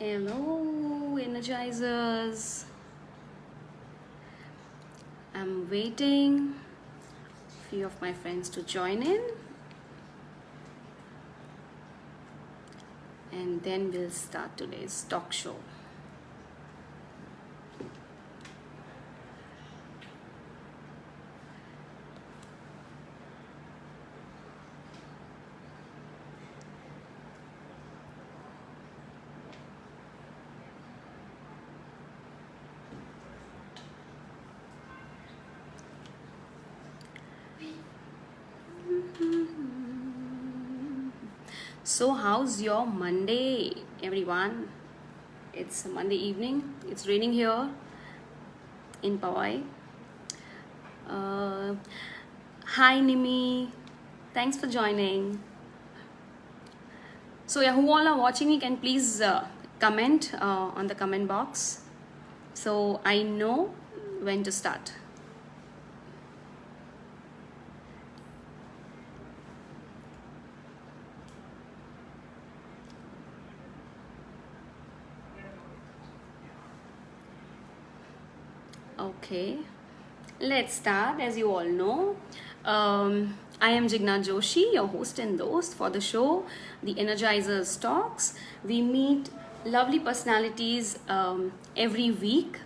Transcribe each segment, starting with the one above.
Hello, Energizers. I'm waiting a few of my friends to join in, and then we'll start today's talk show. So, how's your Monday, everyone? It's a Monday evening. It's raining here in Powai. Hi, Nimi. Thanks for joining. So, yeah, who all are watching me can please comment on the comment box so I know when to start. Okay, let's start. As you all know, I am Jigna Joshi, your host and host for the show, The Energizers Talks. We meet lovely personalities every week.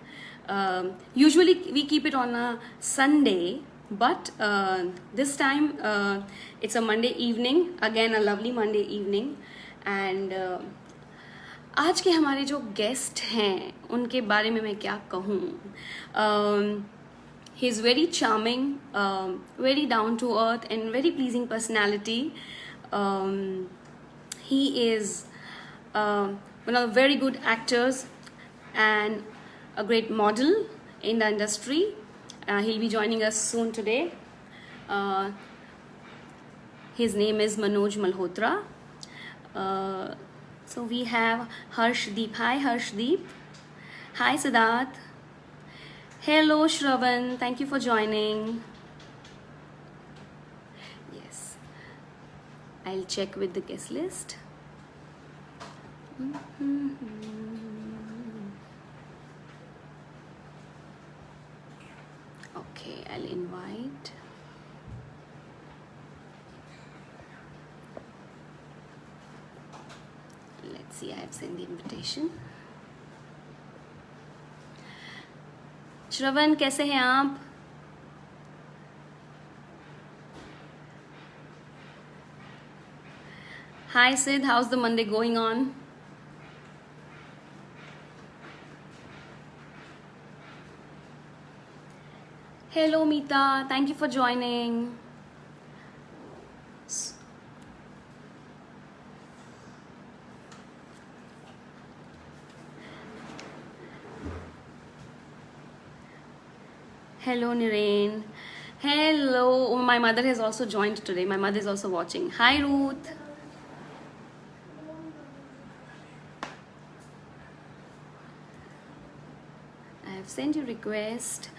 Usually, we keep it on a Sunday, but this time it's a Monday evening. Again, a lovely Monday evening, and आज के हमारे जो guest हैं उनके बारे में मैं क्या कहूँ. He is very charming, very down to earth and very pleasing personality. He is one of the very good actors and a great model in the industry. He'll be joining us soon today. His name is Manoj Malhotra. So we have Harshdeep. Hi Harshdeep. Hi Siddharth. Hello Shravan. Thank you for joining. Yes. I'll check with the guest list. Okay, I'll invite. Let's see, I have sent the invitation. श्रवण कैसे हैं आप? Hi Sid, how's the Monday going on? Hello Meeta, thank you for joining. Hello Nirain. Hello, oh, my mother has also joined today. My mother is also watching. Hi Ruth. I have sent you request.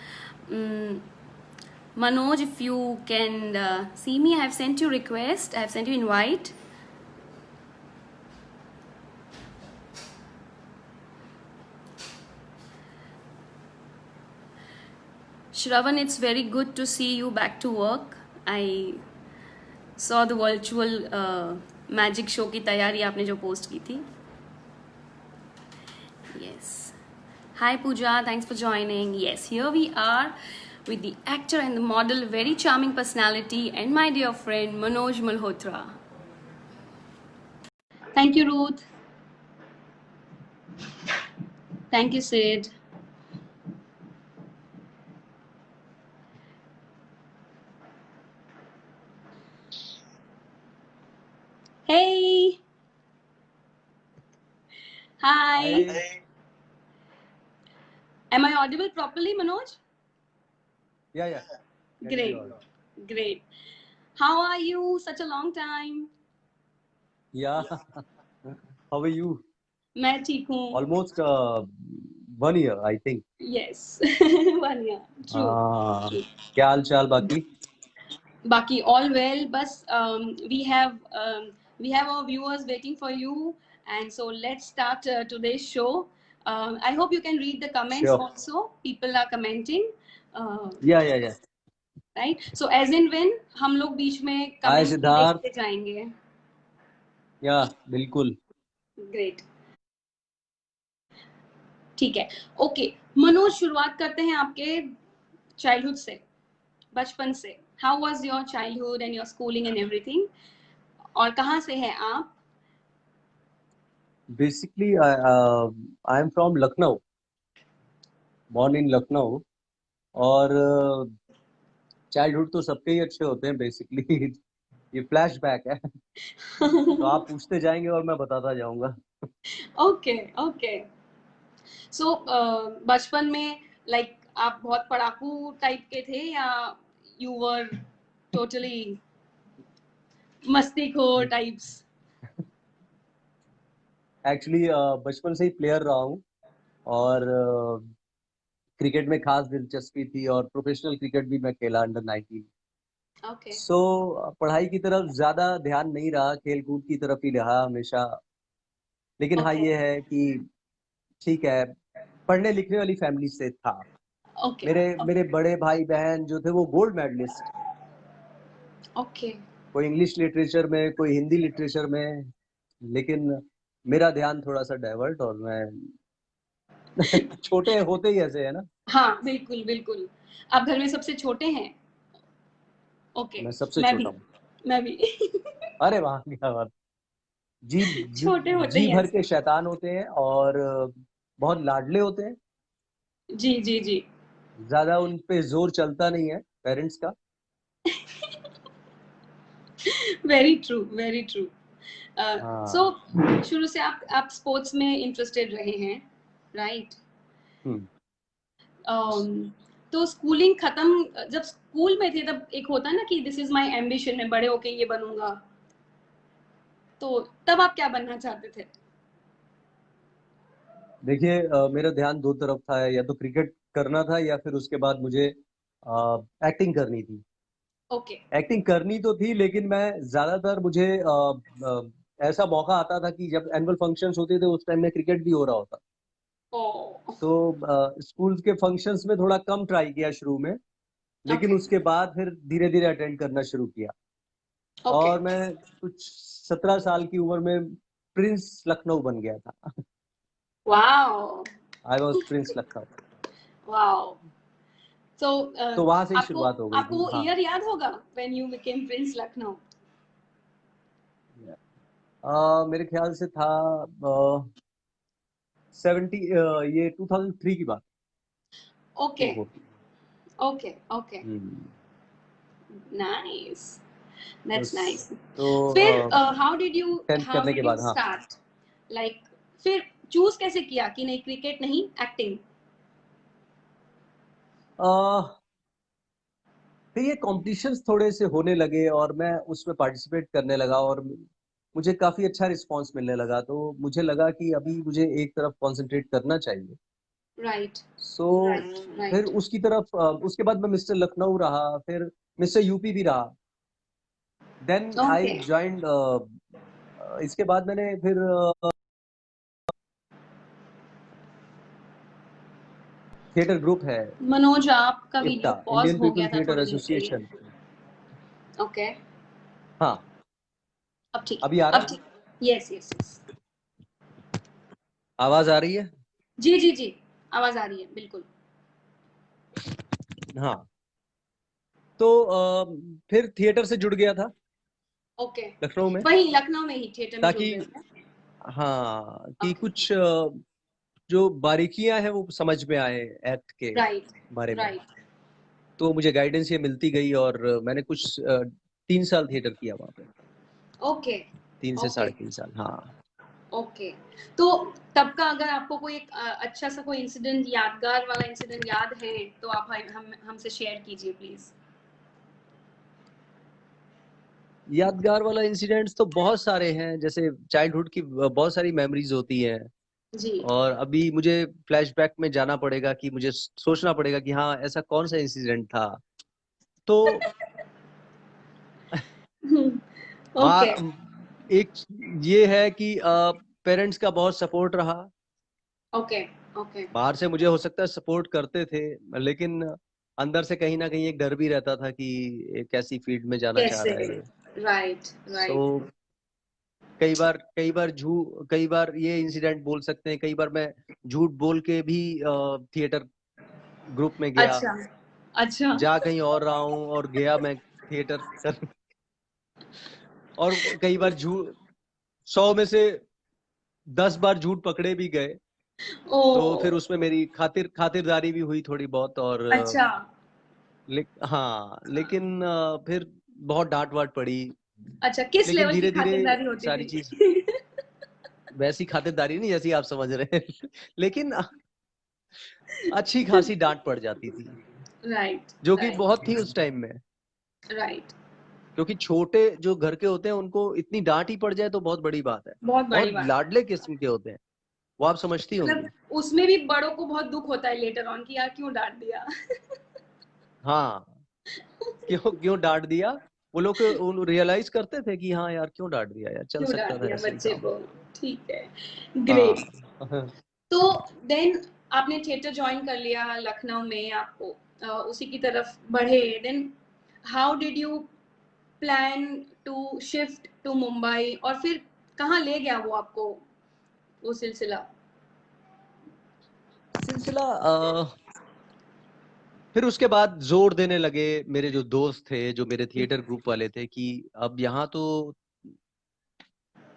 Manoj, if you can see me, I have sent you request. I have sent you invite. Shravan, it's very good to see you back to work. I saw the virtual magic show की तैयारी आपने जो post की थी. Yes. Hi Pooja, thanks for joining. Yes, here we are with the actor and the model, very charming personality, and my dear friend Manoj Malhotra. Thank you, Ruth. Thank you, Sid. Hey. Hi. Hey. Am I audible properly, Manoj? Yeah. Great. Great. How are you? Such a long time. Yeah. How are you? मैं ठीक हूँ. Almost 1 year, I think. Yes. 1 year. True. क्या हाल चाल बाकी? Baki all well, but we have our viewers waiting for you, And so let's start today's show. I hope you can read the comments Sure. also. People are commenting. Yeah. Right? So as in when हम लोग बीच में Hi, comments Siddharth. देखते जाएंगे. Yeah, बिल्कुल. Great. ठीक है. Okay Manoj, शुरुआत करते हैं आपके चाइल्डहुड से, बचपन से. How was your childhood and your schooling and everything, और कहाँ से हैं आप? Basically, I am from Lucknow, born in Lucknow. और चाइल्डहुड तो सबके ही अच्छे होते हैं बेसिकली. ये फ्लैशबैक है. तो आप पूछते जाएंगे और मैं बताता जाऊंगा. Okay okay. सो बचपन में लाइक आप बहुत पढ़ाकू टाइप के थे, या यू वर टोटली मस्तीखोर टाइप्स? एक्चुअली बचपन से ही प्लेयर रहा हूँ और क्रिकेट में खास दिलचस्पी थी और प्रोफेशनल क्रिकेट भी मैं खेला अंडर 19. ओके. सो पढ़ाई की तरफ ज्यादा ध्यान नहीं रहा, खेल कूद की तरफ ही रहा हमेशा. लेकिन हाँ, ओके ये है कि ठीक है, पढ़ने लिखने वाली फैमिली से था. ओके मेरे बड़े भाई बहन जो थे वो गोल्ड मेडलिस्ट, ओके. कोई इंग्लिश लिटरेचर में, कोई हिंदी लिटरेचर में. लेकिन मेरा ध्यान थोड़ा सा डाइवर्ट, और मैं छोटे होते ही ऐसे है ना. हाँ बिल्कुल बिल्कुल. आप घर में सबसे छोटे हैं? ओके. मैं सबसे मैं भी. छोटा हूँ. मैं भी. अरे वाह, क्या बात. जी, जी. छोटे होते जी ही भर ऐसे. के शैतान होते हैं और बहुत लाडले होते हैं. जी जी जी. ज्यादा उन पे जोर चलता नहीं है पेरेंट्स का. Very true very true. So हाँ. शुरू से आप स्पोर्ट्स में इंटरेस्टेड रहे हैं, राइट? तो स्कूलिंग खत्म, जब स्कूल में थे तब एक होता है ना कि दिस इज माय एम्बिशन, मैं बड़े होके ये बनूंगा, तो तब आप क्या बनना चाहते थे? देखिए, मेरा ध्यान दो तरफ था, या तो क्रिकेट करना था या फिर उसके बाद मुझे एक्टिंग करनी थी. ओके एक्टिंग करनी तो थी, लेकिन मैं ज्यादातर मुझे ऐसा मौका आता था कि जब एनुअल फंक्शंस होते थे उस टाइम में क्रिकेट भी हो रहा होता. ओ तो स्कूल के फंक्शंस में थोड़ा कम ट्राई किया शुरू में, लेकिन ओके उसके बाद फिर धीरे धीरे अटेंड करना शुरू किया. ओके. और मैं कुछ 17 साल की उम्र में प्रिंस लखनऊ बन गया था. Wow I was prince Lucknow. Wow. So तो वहां से ही आपको शुरुआत हो गई आपको थी. वो हाँ. ईयर याद होगा when you became Prince Lucknow? मेरे ख्याल से था 70, ये 2003 की बात. ओके 2004 की. Okay okay. नाइस. तो दैट्स नाइस. फिर तो टेंथ हाउ करने के डिड यू बाद, हाँ. स्टार्ट, लाइक फिर चूज कैसे किया कि नहीं क्रिकेट नहीं, एक्टिंग? फिर ये कॉम्पिटिशन्स थोड़े से होने लगे और मैं उसमें पार्टिसिपेट करने लगा, और मुझे काफी अच्छा रिस्पांस मिलने लगा. तो मुझे लगा कि अभी मुझे एक तरफ कंसंट्रेट करना चाहिए. राइट सो राइट फिर राइट. उसकी तरफ, उसके बाद मैं मिस्टर लखनऊ रहा, फिर मिस्टर यूपी भी रहा. Then I okay. ज्वाइंड. इसके बाद मैंने फिर थिएटर ग्रुप है, मनोज, आपका इफ्ता, वीडियो पॉज इंडियन हो गया पीपल था थिएटर थोड़ी देर के लिए. एसोसिएशन. ओके. हाँ. अब ठीक है. अभी आ रहा अब है? ठीक. Yes yes yes. आवाज आ रही है? जी जी जी. आवाज आ रही है बिल्कुल. हाँ. तो फिर थिएटर से जुड़ गया था ओके. लखनऊ में, वही लखनऊ में ही थिएटर में जुड़ ताकि गए थे? हाँ, कि ओके. कुछ जो बारीकियां हैं वो समझ में आए एक्ट के राइट बारे में. राइट. तो मुझे गाइडेंस ये मिलती गई, और मैंने कुछ 3 साल थिएटर किया वहां पे. ओके 3 से 3.5 साल. हाँ. ओके. तो तब का अगर आपको कोई एक अच्छा सा कोई इंसिडेंट, यादगार वाला इंसिडेंट याद है तो आप हमसे शेयर कीजिए प्लीज. यादगार वाला इंसिडेंट्स तो बहुत सारे हैं, जैसे चाइल्डहुड की बहुत सारी मेमोरीज होती हैं. जी. और अभी मुझे फ्लैशबैक में जाना पड़ेगा, कि मुझे सोचना पड़ेगा कि हाँ, ऐसा कौन सा इंसिडेंट था. तो ओके. एक ये है कि पेरेंट्स का बहुत सपोर्ट रहा। ओके ओके बाहर से मुझे हो सकता है सपोर्ट करते थे, लेकिन अंदर से कहीं ना कहीं एक डर भी रहता था कि ये कैसी फील्ड में जाना चाह कैसे, रहा है ये। Right so right. कई बार ये इंसिडेंट बोल सकते हैं, कई बार मैं झूठ बोल के भी थिएटर ग्रुप में गया, अच्छा अच्छा। जा कहीं और रहा हूँ और गया मैं थिएटर कर। और कई बार झूठ, 100 में से 10 बार झूठ पकड़े भी गए। ओ तो फिर उसमें मेरी खातिरदारी भी हुई थोड़ी बहुत, और अच्छा हाँ, लेकिन फिर बहुत डांट वाट पड़ी। अच्छा, किस लेकिन लेवल की धीरे धीरे खातिरदारी होती सारी चीज, थी? वैसी खातिरदारी नहीं जैसी आप समझ रहे हैं। लेकिन अच्छी खासी डांट पड़ जाती थी, राइट जो कि राइट बहुत थी उस टाइम में। राइट। क्योंकि छोटे जो घर के होते हैं उनको इतनी डांट ही पड़ जाए तो बहुत बड़ी बात है। बहुत बड़ी बहुत बात है। लाडले किस्म के होते हैं, वो आप समझती मतलब होंगी। उसमें भी बड़ों को बहुत दुख होता है लेटर ऑन कि यार क्यों डांट दिया। हाँ, क्यों क्यों डांट दिया। वो लोग रियलाइज करते थे कि हाँ यार, क्यों डांट दिया यार, चल क्यों सकता डांट था दिया ऐसे ही बच्चे काम। को। ठीक है, ग्रेट। हाँ। तो देन आपने थिएटर ज्वाइन कर लिया लखनऊ में, आपको उसी की तरफ बढ़े। Then how did you plan to shift to Mumbai, और फिर कहाँ ले गया वो आपको, वो सिलसिला? सिलसिला फिर उसके बाद जोर देने लगे मेरे जो दोस्त थे, जो मेरे थिएटर ग्रुप वाले थे, कि अब यहाँ तो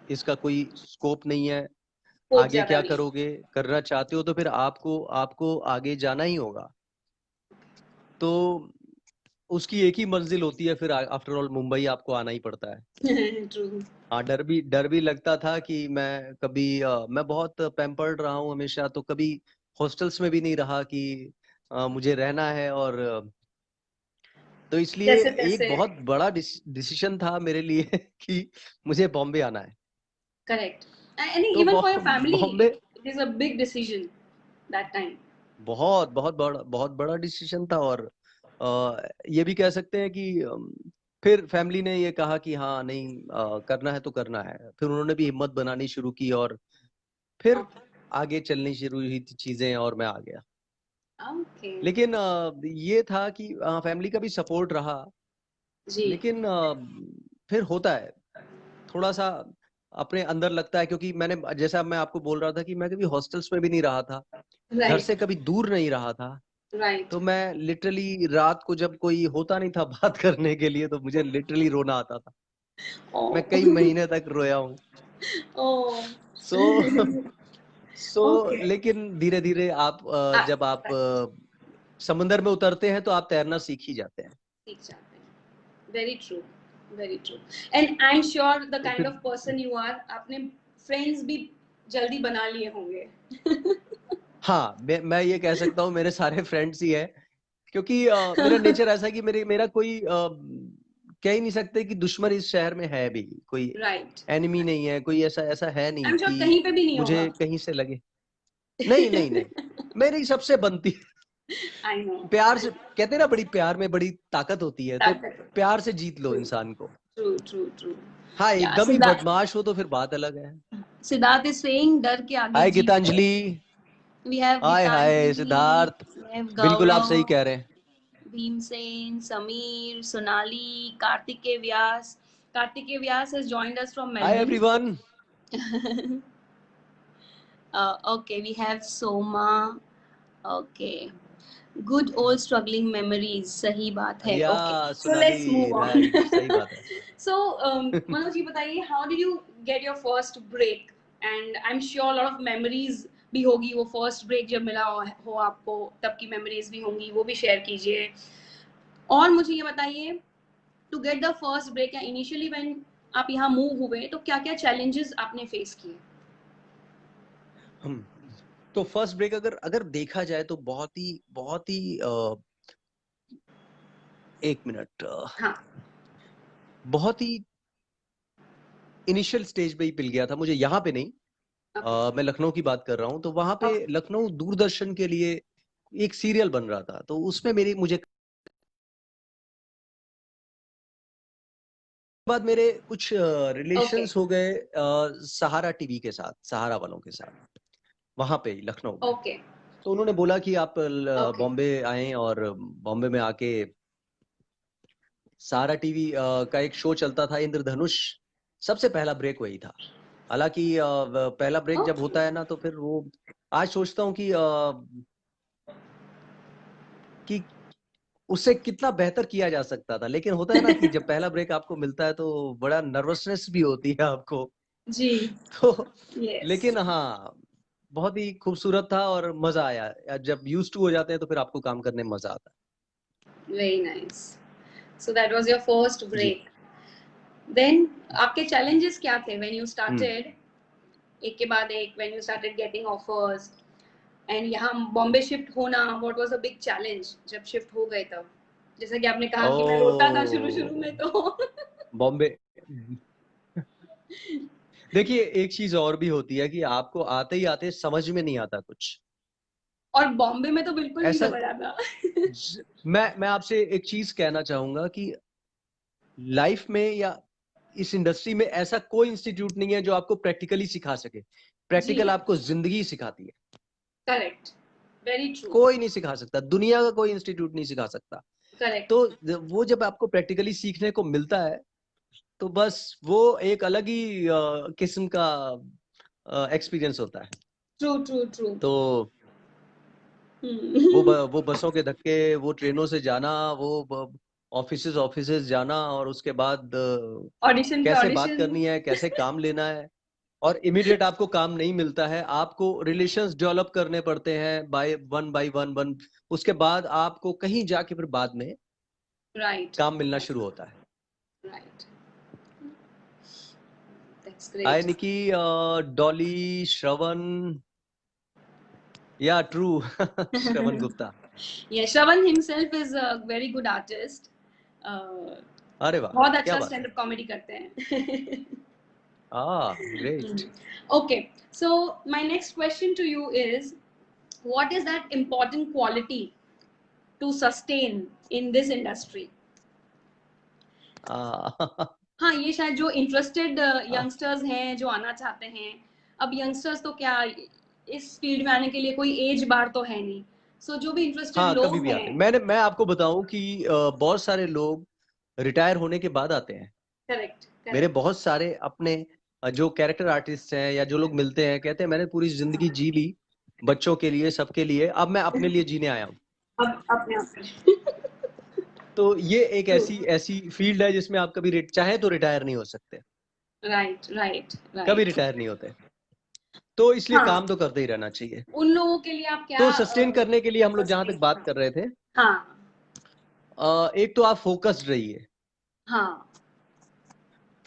इसका कोई स्कोप नहीं है, स्कोप आगे ज्यादा क्या नहीं। करोगे, करना चाहते हो तो फिर आपको आपको आगे जाना ही होगा। तो उसकी एक ही मंजिल होती है, फिर आफ्टर ऑल मुंबई आपको आना ही पड़ता है। ट्रू। हाँ, डर भी लगता था कि मैं कभी मैं बहुत पैम्पर्ड रहा हूँ हमेशा, तो कभी हॉस्टल्स में भी नहीं रहा कि मुझे रहना है। और तो इसलिए जैसे एक तैसे। बहुत बड़ा डिसीजन था मेरे लिए कि मुझे बॉम्बे आना है। करेक्ट। आई थिंक तो even for your family Bombay it is a big decision that time. बहुत बड़ा डिसीजन था। और ये भी कह सकते हैं कि फिर फैमिली ने ये कहा कि हाँ नहीं, करना है तो करना है। फिर उन्होंने भी हिम्मत बनानी शुरू की, और फिर आगे चलनी शुरू हुई थी चीजें, और मैं आ गया। ओके। लेकिन ये था कि फैमिली का भी सपोर्ट रहा। जी। लेकिन फिर होता है थोड़ा सा अपने अंदर लगता है, क्योंकि मैंने, जैसा मैं आपको बोल रहा था कि मैं कभी हॉस्टल्स में भी नहीं रहा था, घर से राइट कभी दूर नहीं रहा था। राइट। तो मैं लिटरली रात को जब कोई होता नहीं था बात करने के लिए, तो मुझे लिटरली रोना आता था। ओ मैं कई महीने तक रोया हूँ। ओ। सो सो ओके। लेकिन धीरे धीरे आप जब आप समंदर में उतरते हैं तो आप तैरना सीख ही जाते हैं। सीख जाते हैं। Very true, very true. And I am sure the तो काइंड फिर ऑफ पर्सन यू आर, आपने फ्रेंड्स भी जल्दी बना लिए होंगे। हाँ, मैं ये कह सकता हूँ मेरे सारे फ्रेंड्स ही हैं, क्योंकि मेरा नेचर ऐसा है कि मेरा कोई कह ही नहीं सकते कि दुश्मन इस शहर में है भी कोई। राइट। एनिमी नहीं है कोई, ऐसा ऐसा है आई नहीं एम श्योर कि कहीं पे भी नहीं होगा। मुझे कहीं से लगे। नहीं नहीं नहीं, मेरी सबसे बनती। I know. प्यार से कहते हैं ना, बड़ी प्यार में बड़ी ताकत होती है, तो प्यार से जीत लो ट्रू इंसान को। True true true. हाँ, या एकदम ही बदमाश हो तो फिर बात अलग है। सिद्धार्थ इज सेइंग डर के आगे हाय जीत है। Geetanjali. We have hi hi Gitanjali, Siddharth. we have बिल्कुल आप सही Gaurav, कह रहे हैं। Bhimsen, Sameer, Sonali, Kartikeya Vyas. Kartikeya Vyas has joined us from hi Melbourne. Everyone. Okay, we have Soma. Okay. Good old struggling memories. सही बात है. या Okay. So Sonali, let's move on. Right, सही बात है। So, Manoj जी बताइए, how did you get your first break? And I'm sure a lot of memories भी होगी, वो first break जब मिला हो आपको, तब की memories भी होंगी, वो भी share कीजिए। और मुझे ये बताइए, to get the first break या initially when आप यहाँ move हुए, तो क्या-क्या challenges आपने face किए? हम तो फर्स्ट ब्रेक अगर अगर देखा जाए तो बहुत ही एक मिनट, हाँ। बहुत ही इनिशियल स्टेज पे ही मिल गया था मुझे, यहाँ पे नहीं। Okay. मैं लखनऊ की बात कर रहा हूँ। तो वहां पे Okay. लखनऊ दूरदर्शन के लिए एक सीरियल बन रहा था, तो उसमें मेरी मुझे बाद मेरे कुछ Okay. रिलेशंस हो गए सहारा टीवी के साथ, सहारा वालों के साथ, वहां पे लखनऊ में। Okay. तो उन्होंने बोला कि आप Okay. बॉम्बे आए और बॉम्बे में आके सहारा टीवी का एक शो चलता था इंद्रधनुष, सबसे पहला ब्रेक वही था। हालांकि पहला ब्रेक जब Okay. होता है ना तो फिर वो आज सोचता हूँ कि उससे कितना बेहतर किया जा सकता था, लेकिन होता है ना कि जब पहला ब्रेक आपको मिलता है तो बड़ा नर्वसनेस भी होती है आपको। जी. तो Yes. लेकिन हाँ, बहुत ही खूबसूरत था और मजा आया। जब यूज्ड टू हो जाते हैं तो फिर आपको काम करने में मजा आता है। Very nice. So that was your first ji. break. Then आपके challenges क्या थे when you started? एक के बाद एक when you started getting offers and यहाँ बॉम्बे शिफ्ट होना, what was a big challenge जब शिफ्ट हो गए तब? जैसा कि आपने कहा कि मैं रोता था शुरू में तो बॉम्बे देखिए एक चीज और भी होती है कि आपको आते ही आते समझ में नहीं आता कुछ, और बॉम्बे में तो बिल्कुल नहीं ऐसा समझ आता. मैं आपसे एक चीज कहना चाहूंगा कि लाइफ में या इस इंडस्ट्री में ऐसा कोई इंस्टीट्यूट नहीं है जो आपको प्रैक्टिकली सिखा सके। प्रैक्टिकल आपको जिंदगी सिखाती है। करेक्ट. Very true. कोई नहीं सिखा सकता, दुनिया का कोई इंस्टीट्यूट नहीं सिखा सकता। करेक्ट. तो वो जब आपको प्रैक्टिकली सीखने को मिलता है तो बस वो एक अलग ही किस्म का एक्सपीरियंस होता है। ट्रू. तो वो बसों के धक्के, वो ट्रेनों से जाना, वो ऑफिसेज जाना और उसके बाद ऑडिशन कैसे बात करनी है, कैसे काम लेना है, और इमीडिएट आपको काम नहीं मिलता है, आपको रिलेशंस डेवलप करने पड़ते हैं बाय वन। उसके बाद आपको कहीं जाके फिर बाद में राइट काम मिलना शुरू होता है। Right. That's high great. Nikki, Dolly, Shravan, yeah true Shravan Gupta. Yeah, Shravan himself is a very good artist. अरे वाह, बहुत क्या अच्छा बात है। स्टैंड अप कॉमेडी करते हैं. Great. Okay, so my next question to you is, what is that important quality to sustain in this industry? हाँ, ये शायद जो इंटरेस्टेड यंगस्टर्स हैं जो आना चाहते हैं, अब यंगस्टर्स तो क्या, इस फील्ड में आने के लिए कोई एज बार तो है नहीं, सो जो भी इंटरेस्टेड हाँ, कभी लोग भी आते हैं। हैं. मैं आपको बताऊं कि बहुत सारे लोग रिटायर होने के बाद आते हैं। करेक्ट. मेरे बहुत सारे अपने जो कैरेक्टर आर्टिस्ट हैं या जो लोग मिलते हैं कहते हैं मैंने पूरी जिंदगी जी ली बच्चों के लिए, सबके लिए, अब मैं अपने लिए जीने आया हूँ। अब अपने आप तो ये एक ऐसी फील्ड है जिसमें आप कभी चाहे तो रिटायर नहीं हो सकते। राइट. कभी रिटायर नहीं होते, तो इसलिए हाँ. काम तो करते ही रहना चाहिए। उन लोगों के लिए आप क्या तो सस्टेन करने के लिए हम लोग जहां तक बात कर रहे थे, हाँ. एक तो आप फोकस्ड रहिए। हाँ.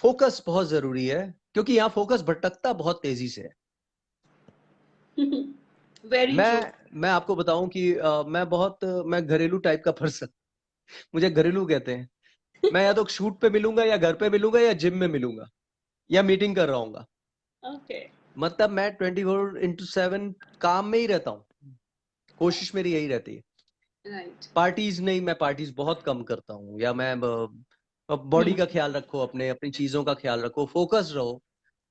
फोकस बहुत जरूरी है क्योंकि यहाँ फोकस भटकता बहुत तेजी से है। Very true. मैं आपको बताऊं कि मैं घरेलू टाइप का पर्सन, मुझे घरेलू कहते हैं। मैं या तो शूट पे मिलूंगा या घर पे मिलूंगा या जिम में मिलूंगा या मीटिंग कर रहा हूँ। ओके. मतलब मैं 24/7 काम में ही रहता हूँ, कोशिश मेरी यही रहती है। राइट. पार्टीज नहीं, मैं पार्टीज बहुत कम करता हूँ, या मैं बॉडी का ख्याल रखो, अपनी चीजों का ख्याल रखो, फोकस रहो।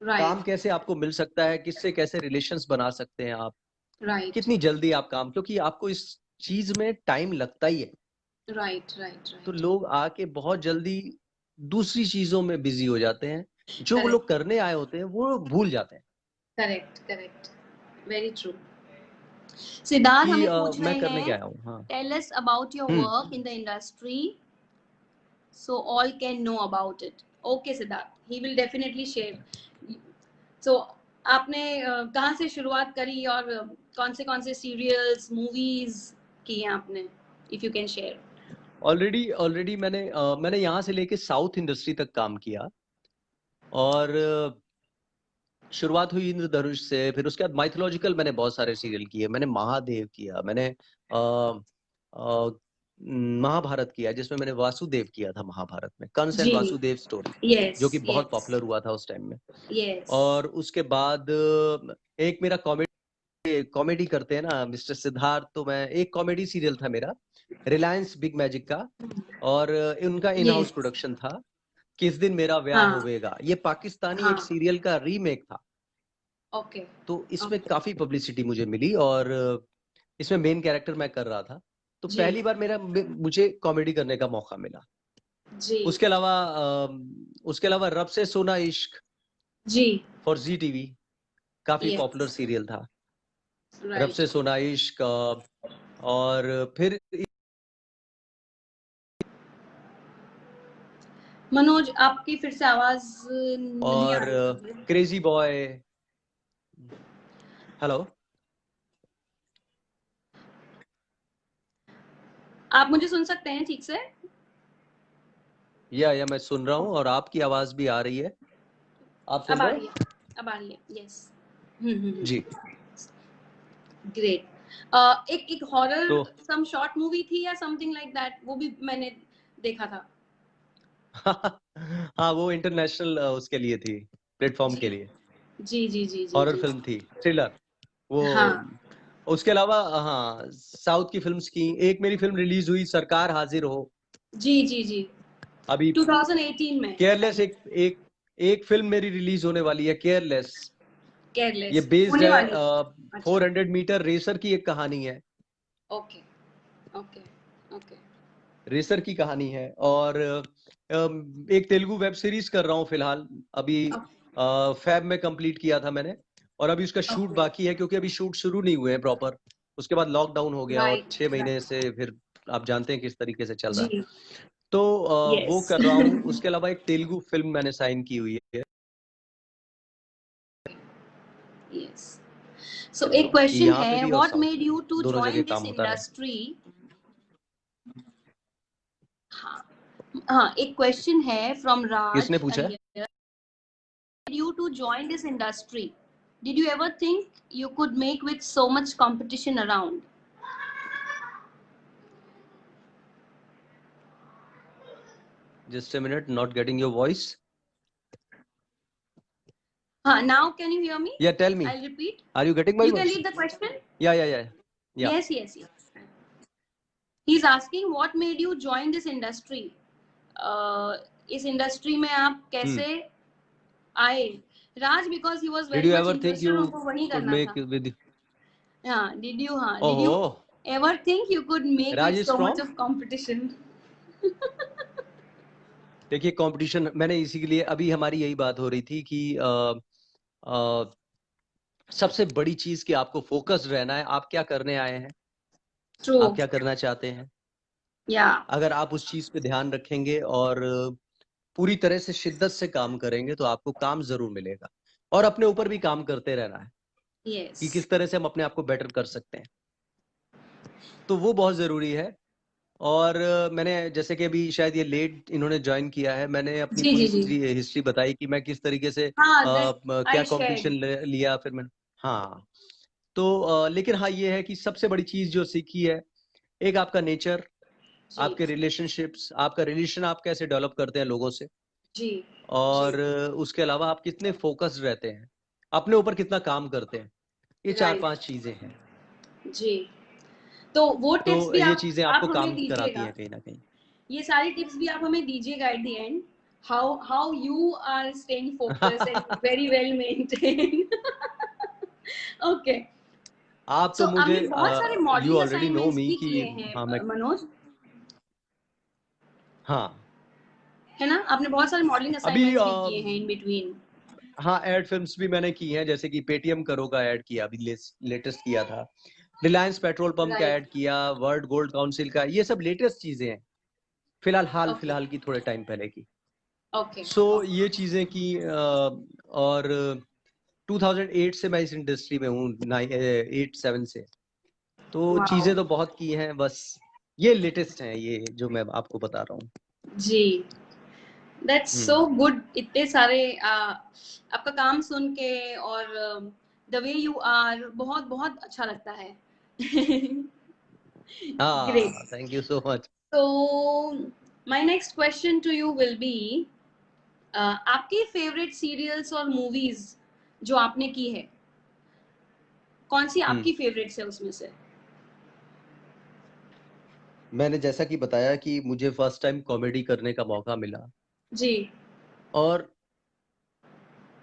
काम कैसे आपको मिल सकता है, किससे कैसे रिलेशंस बना सकते हैं आप, राइट. कितनी जल्दी आप काम, क्योंकि आपको इस चीज में टाइम लगता ही है। राइट. तो लोग आके बहुत जल्दी दूसरी चीजों में बिजी हो जाते हैं, जो वो लोग करने आए होते हैं वो भूल जाते हैं। करेक्ट. Very true. सिद्धार्थ हमें पूछ मैं रहे करने हैं, क्या आया हूँ। हाँ, tell us about your work in the industry so all can know about it. Okay Siddharth, he will definitely share. So आपने कहाँ से शुरुआत करी और कौन से सीरियल्स मूवीज की हैं आपने, if you can share. Already मैंने यहाँ से लेके साउथ इंडस्ट्री तक काम किया, और शुरुआत हुई इंद्रधनुष से, फिर उसके बाद माइथोलॉजिकल मैंने बहुत सारे सीरियल किए। मैंने महादेव किया, मैंने महाभारत किया जिसमें मैंने वासुदेव किया था, महाभारत में कंस एंड वासुदेव स्टोरी, जो कि बहुत पॉपुलर हुआ था उस टाइम में। और उसके बाद एक मेरा कॉमेडी करते हैं ना मिस्टर सिद्धार्थ, तो मैं एक कॉमेडी सीरियल था मेरा, रिलायंस बिग मैजिक का, और उनका इन हाउस प्रोडक्शन था। किस दिन मेरा ब्याह हाँ होवेगा, ये पाकिस्तानी हाँ एक सीरियल का रीमेक था। ओके तो इसमें ओके काफी पब्लिसिटी मुझे मिली और इसमें मेन कैरेक्टर मैं कर रहा था। तो जी पहली बार मुझे कॉमेडी करने का मौका मिला। जी उसके अलावा रब से सोना इश्क जी फॉर जी टीवी काफी पॉपुलर यस सीरियल था। रब राइट से सोना इश्क और फिर मनोज आपकी फिर से आवाज नहीं आ और रही है। Crazy boy. हेलो, आप मुझे सुन सकते हैं ठीक से? या मैं सुन रहा हूँ और आपकी आवाज भी आ रही है। आप सुन अब आ रहे रही हैं? है, अब आ रही है, यस। जी। ग्रेट। एक एक हॉरर तो सम शॉर्ट मूवी थी या समथिंग लाइक दैट, वो भी मैंने देखा था। हाँ, वो इंटरनेशनल उसके लिए थी, प्लेटफॉर्म के जी लिए। जी जी जी जी हॉरर जी फिल्म थी, थ्रिलर। वो हाँ उसके अलावा हाँ, साउथ की फिल्म्स की एक मेरी फिल्म रिलीज हुई, सरकार हाजिर हो। जी जी जी अभी 2018 में केयरलेस एक एक एक फिल्म मेरी रिलीज होने वाली है, केयरलेस। ये केयरलेस बेस्ड होने है वाली। अच्छा 400 मीटर रेसर की एक कहानी है। ओके ओके ओके रेसर की कहानी है और एक तेलुगु वेब सीरीज कर रहा हूँ फिलहाल। अभी फैब में कंप्लीट किया था मैंने और अभी उसका शूट ओके बाकी है, क्योंकि अभी शूट शुरू नहीं हुए हैं प्रॉपर। उसके बाद लॉकडाउन हो गया और राइट 6 महीने राइट से फिर आप जानते हैं किस तरीके से चल रहा है। जी तो वो यस कर रहा हूँ। उसके अलावा एक तेलुगु फिल्म मैंने साइन की हुई है। यस सो कर रहा एक हूँ क्वेश्चन यहाँ पे है, भी और व्हाट साउथ मेड में भी, यू टू दोनों जगह जॉइन दिस काम होता रहे। इंडस्ट्री? हाँ हाँ, एक क्वेश्चन है फ्रॉम किसने राज पूछा है? Iyer, you to join this industry? Did you ever think you could make with so much competition around? Just a minute, not getting your voice. Now can you hear me? Yeah tell me, I'll repeat. Are you getting my You can voice? read the question. या Yes, yes, yes. He's asking what made you join this industry. इस industry में आप कैसे आए? राज, because he was did very you much ever think interested, you उनको वही could करना make था। विद? Did ओहो, you ever think you could make Raj with is so much from. of competition? देखिए कंपटीशन, मैंने इसी के लिए अभी हमारी यही बात हो रही थी कि सबसे बड़ी चीज कि आपको फोकस रहना है। आप क्या करने आए हैं, True. आप क्या करना चाहते हैं। Yeah. अगर आप उस चीज पे ध्यान रखेंगे और पूरी तरह से शिद्दत से काम करेंगे तो आपको काम जरूर मिलेगा। और अपने ऊपर भी काम करते रहना है कि Yes. किस तरह से हम अपने आप को बेटर कर सकते हैं। तो वो बहुत जरूरी है। और मैंने जैसे कि अभी शायद ये लेट इन्होंने ज्वाइन किया है, मैंने अपनी जी पूरी जी जी हिस्ट्री बताई कि मैं किस तरीके से हाँ, that क्या I shared. कंपटीशन लिया फिर मैंने। हाँ, तो लेकिन हाँ ये है कि सबसे बड़ी चीज जो सीखी है, एक आपका नेचर, जी आपके रिलेशनशिप्स, आपका रिलेशन आप कैसे डेवलप करते हैं लोगों से, जी और जी उसके अलावा आप कितने फोकस्ड रहते हैं, अपने ऊपर कितना काम करते हैं। ये राइट 4-5 चीजें हैं। जी। तो वो तो टिप्स भी ये आप चीजें आप आपको हमें काम कराती दीजिएगा, हैं कहीं ना कहीं। ये सारी टिप्स भी आप हमें दीजिएगा at the end, how you are staying focused and very well maintained. Okay. आप सो तो मुझे आपने बहुत सारे you modelling already no assignments me भी कि किए हैं हाँ मैं, मनोज, हाँ है ना? आपने बहुत सारे मॉडलिंग अभी असाइनमेंट्स भी किए हैं इन बिटवीन। हाँ एड फिल्म्स भी मैंने की हैं, जैसे कि पेटीएम करो का ऐड किया अभी लेटेस्ट किया था, रिलायंस पेट्रोल पंप का राइट ऐड किया, वर्ल्ड गोल्ड काउंसिल का। ये सब लेटेस्ट चीजें हैं ओके फिलहाल की, थोड़े टाइम पहले की। ओके सो ये चीजें की और 2008 से मैं इस इंडस्ट्री में हूँ, 8-7 से। तो वाओ चीजें तो बहुत की हैं, बस ये लेटेस्ट हैं ये जो मैं आपको बता रहा हूँ। जी। That's so good. इतने सारे आपका काम सुन के और द वे यू आर बहुत बहुत अच्छा लगता है। ग्रेट। हाँ, थैंक यू सो मच। तो my next question to you will be, आपकी फेवरेट सीरियल्स और मूवीज जो आपने की है, कौन सी आपकी फेवरेट्स है उसमें से? मैंने जैसा कि बताया कि मुझे फर्स्ट टाइम कॉमेडी करने का मौका मिला, जी और